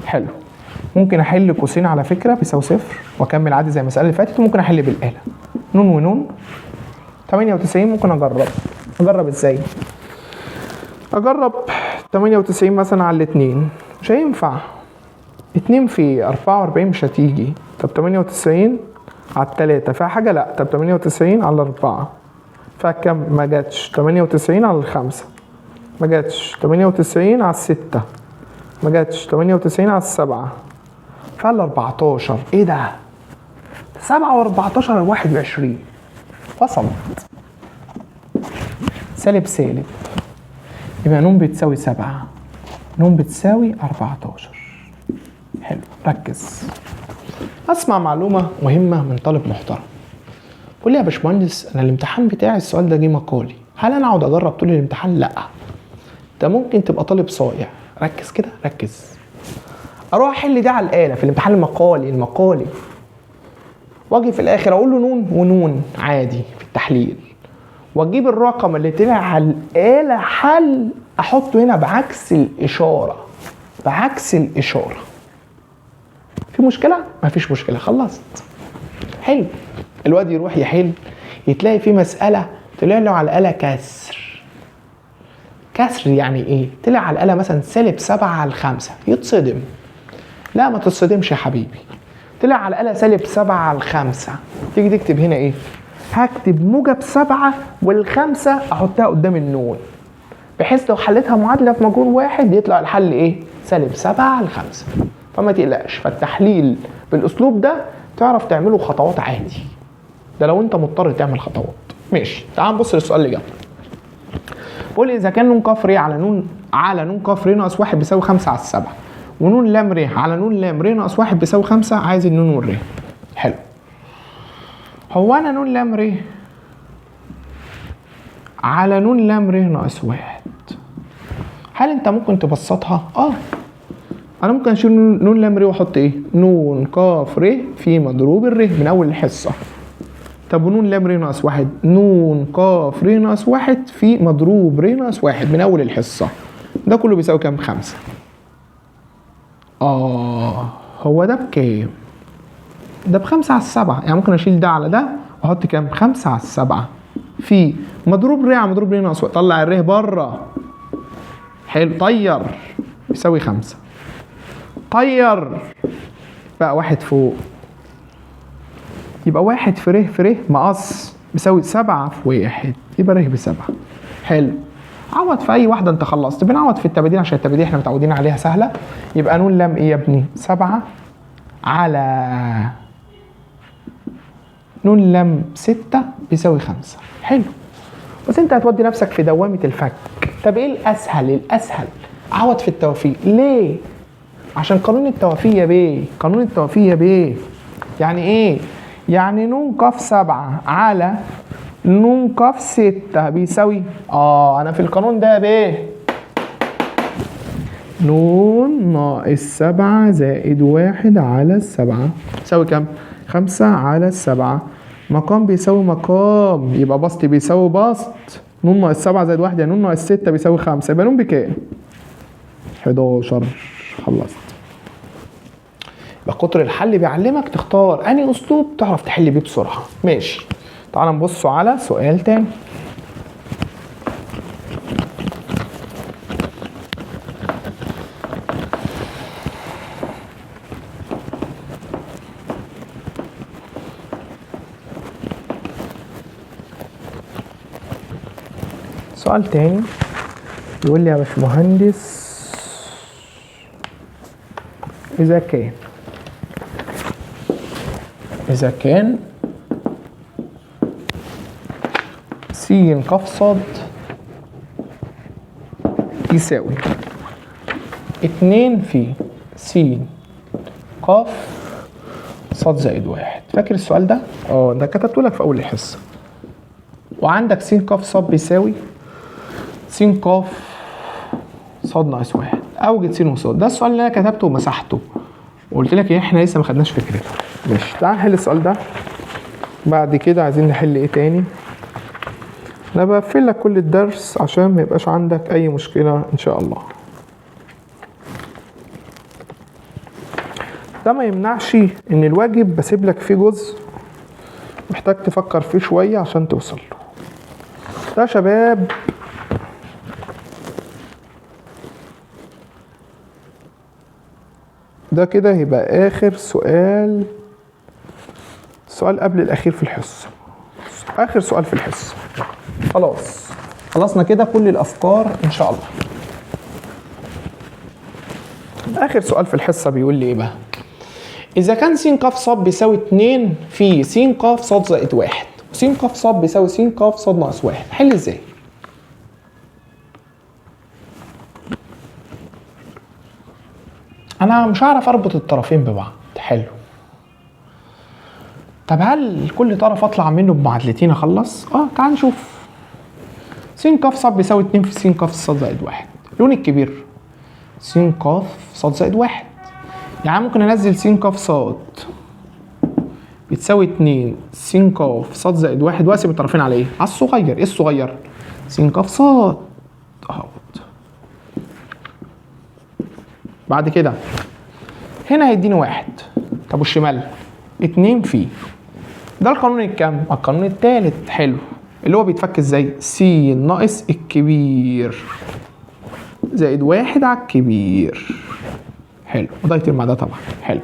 حلو، ممكن احل قوسين على فكره بيساوي 0 واكمل عادي زي المساله اللي فاتت، وممكن احل بالاله نون ونون. 98 ممكن اجرب ازاي؟ اجرب 98 مثلا على الاثنين، مش هينفع. 2 في 44 مش هتيجي. طب 98 على الثلاثة فيها حاجة؟ لا. طب 98 على 4 فيها كام؟ ما جاتش. 98 على الخمسة ما جاتش. 98 على الستة ما جاتش. 98 على السبعة فيها ال 14. ايه ده؟ 7 و14 ال 21 وصلت. سالب سالب يبقى نون بتساوي 7 نون بتساوي 14. حلو، ركز. اسمع معلومه مهمه من طالب محترم. قول لي يا باشمهندس انا الامتحان بتاعي السؤال ده جه مقالي، هل انا اقعد اجرب طول الامتحان؟ لا، ده ممكن تبقى طالب صايع. ركز كده ركز. اروح احل ده على الاله في الامتحان المقالي واجي في الاخر اقول له نون ونون عادي في التحليل، واجيب الرقم اللي طلع على الاله حل احطه هنا بعكس الاشاره. في مشكله؟ مفيش مشكله، خلصت. حلو، الواد يروح يحل يتلاقي في مساله طلع له على الاله كسر يعني ايه؟ طلع على الاله مثلا سالب 7 على 5. يتصدم. لا ما تتصدمش يا حبيبي، طلع على الاله سالب 7 على 5. تيجي تكتب هنا ايه؟ هكتب موجب 7 والخمسة احطها قدام النون، بحيث لو حليتها معادله في مجهول واحد يطلع الحل ايه؟ سالب 7 على 5. فما تقلقش، فالتحليل بالاسلوب ده تعرف تعمله خطوات عادي، ده لو انت مضطر تعمل خطوات. ماشي، تعال نبص للسؤال اللي جنبه. قول اذا كان نون كف ر على نون كف ر ناقص 1 بيساوي 5 على 7 ونون لام ر على نون لام ر ناقص 1 بيساوي 5، عايز النون والر. حلو، هو انا نون لام ر على نون لام ر ناقص 1، هل انت ممكن تبسطها؟ انا ممكن اشيل نون لام ر واحط ايه؟ نون كاف ر في مضروب الر من اول الحصه. طب ونون لام ر ناقص 1 نون كاف ر ناقص 1 في مضروب ر ناقص 1 من اول الحصه. ده كله بيساوي كام؟ 5. هو ده بكام؟ ده ب5 على 7، يعني ممكن اشيل ده على ده واحط كام؟ 5 على 7 في مضروب ر على مضروب ر ناقص 1. طلع الر بره. حلو، طير بيساوي 5. طير بقى 1 فوق، يبقى 1 في ر مقص بيساوي 7 في 1، يبقى ر ب7. حلو، عوض في اي واحده انت خلصت. بنعوض في التباديل عشان التباديل احنا متعودين عليها سهله. يبقى نون لام ايه يا ابني؟ 7 على نون لام 6 بيساوي 5. حلو، بس انت هتودي نفسك في دوامه الفك. طب ايه الاسهل؟ الاسهل عوض في التوافيق. ليه؟ عشان قانون التوافيق يا بيه. قانون التوافيق يا بيه يعني ايه؟ يعني ن ق 7 على ن ق 6 بيساوي انا في القانون ده يا بيه ن ناقص 7 زائد 1 على 7 يساوي كام؟ 5 على 7. مقام بيساوي مقام، يبقى بسط بيساوي بسط. ن ناقص 7 زائد 1 يعني ن ناقص 6 بيساوي 5. يبقى ن بكام؟ 11. خلصت. يبقى قطر الحل بيعلمك تختار انهي اسلوب تعرف تحل بيه بسرعه. ماشي، تعال نبص على سؤال تاني. سؤال تاني يقول لي يا باشمهندس إذا كان س ق ص يساوي 2 في س ق ص زائد 1. فاكر السؤال ده؟ ده كتبته لك في أول الحصة. وعندك س ق ص بيساوي س ق ص ناقص 1. أوجد س وص. ده السؤال اللي أنا كتبته ومسحته وقلت لك احنا لسه ما خدناش فكرته. ماشي، تعال نحل السؤال ده. بعد كده عايزين نحل ايه تاني؟ انا بقفل لك كل الدرس عشان ما يبقاش عندك اي مشكله ان شاء الله. ده ما يمنعش ان الواجب بسيب لك فيه جزء محتاج تفكر فيه شويه عشان توصل له. ده يا شباب ده كده يبقى اخر سؤال قبل الاخير في الحصه. اخر سؤال في الحصه. خلاص خلصنا كده كل الافكار ان شاء الله. اخر سؤال في الحصه بيقول لي ايه بقى؟ اذا كان س ق ص بيساوي 2 في س ق ص زائد 1 وس ق ص بيساوي س ق ص ناقص 1، حل ازاي؟ انا مش هعرف اربط الطرفين ببعض. حلو. طب هل كل طرف اطلع منه بمعادلتين اخلص؟ تعال نشوف. س ق ص بيساوي 2 في س ق ص زائد 1. اللون الكبير س ق ص زائد 1. يعني ممكن انزل س ق ص بتساوي 2 س ق ص زائد 1 واقسم الطرفين على ايه؟ على الصغير. ايه الصغير؟ س ق ص اهوت. بعد كده هنا هيديني 1. طب والشمال 2 في ده القانون الكام؟ القانون الثالث. حلو. اللي هو بيتفك ازاي؟ س ناقص الكبير زائد 1 على الكبير. حلو. وده يطير مع ده طبعا. حلو.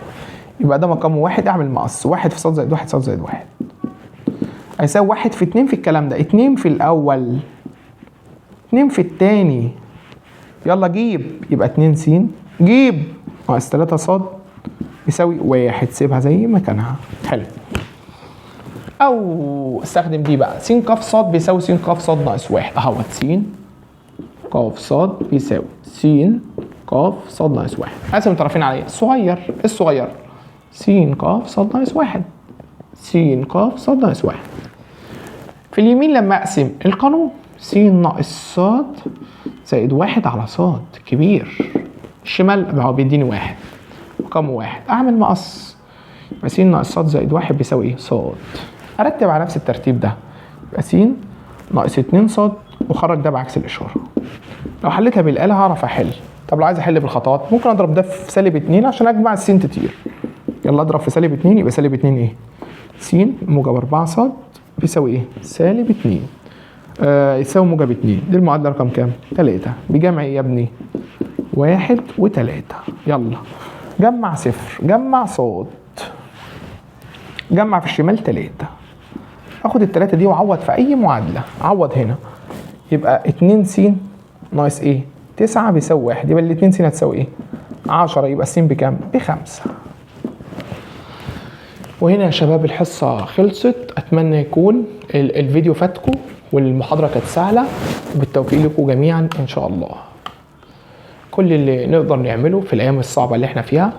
يبقى ده مقامه 1. اعمل مقص 1 في ص زائد 1 ص زائد 1 هيساوي 1 في 2 في الكلام ده. 2 في الاول 2 في الثاني. يلا جيب. يبقى 2 س جيب ناقص 3 ص يساوي 1. سيبها زي ما كانها. حلو. او استخدم دي بقى. س ق ص بيساوي س ق ص ناقص 1 اهوت. س ق ص بيساوي س ق ص ناقص 1. اقسم الطرفين على ايه؟ الصغير. الصغير س ق ص ناقص 1. س ق ص ناقص 1. في اليمين لما اقسم القانون س ناقص ص زائد 1 على ص كبير. الشمال هو بيديني 1 رقم 1. اعمل مقص يبقى س ناقص ص زائد 1 بيساوي ايه؟ ص. ارتب على نفس الترتيب ده. يبقى س ناقص 2 ص وخرج ده بعكس الاشاره. لو حليتها بالاله هعرف احل. طب لو عايز احل بالخطوات ممكن اضرب ده في سالب 2 عشان اجمع الس تطير. يلا اضرب في سالب 2 يبقى سالب 2 ايه؟ س موجب 4 ص بيساوي ايه؟ سالب 2. يساوي موجب 2. دي المعادله رقم كام؟ 3. بجمع ايه يا ابني؟ 1 و3. يلا جمع صفر جمع ص جمع في الشمال 3. اخد ال3 دي واعوض في اي معادله. عوض هنا يبقى 2 س ناقص ايه؟ 9 بيساوي 1. يبقى ال2 س هتساوي ايه؟ 10. يبقى الس بكام؟ ب5. وهنا يا شباب الحصه خلصت. اتمنى يكون الفيديو فاتكم والمحاضرة كانت سهلة، وبالتوفيق لكم جميعا إن شاء الله. كل اللي نقدر نعمله في الأيام الصعبة اللي احنا فيها،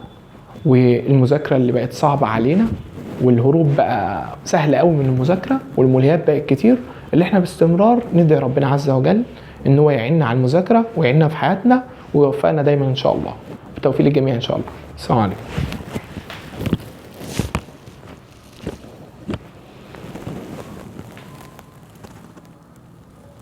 والمذاكرة اللي بقت صعبة علينا، والهروب بقى سهل قوي من المذاكرة، والملهيات بقت كتير، اللي احنا باستمرار ندعي ربنا عز وجل ان هو يعيننا على المذاكرة ويعيننا في حياتنا ويوفقنا دايما ان شاء الله. بالتوفيق للجميع ان شاء الله. السلام عليكم.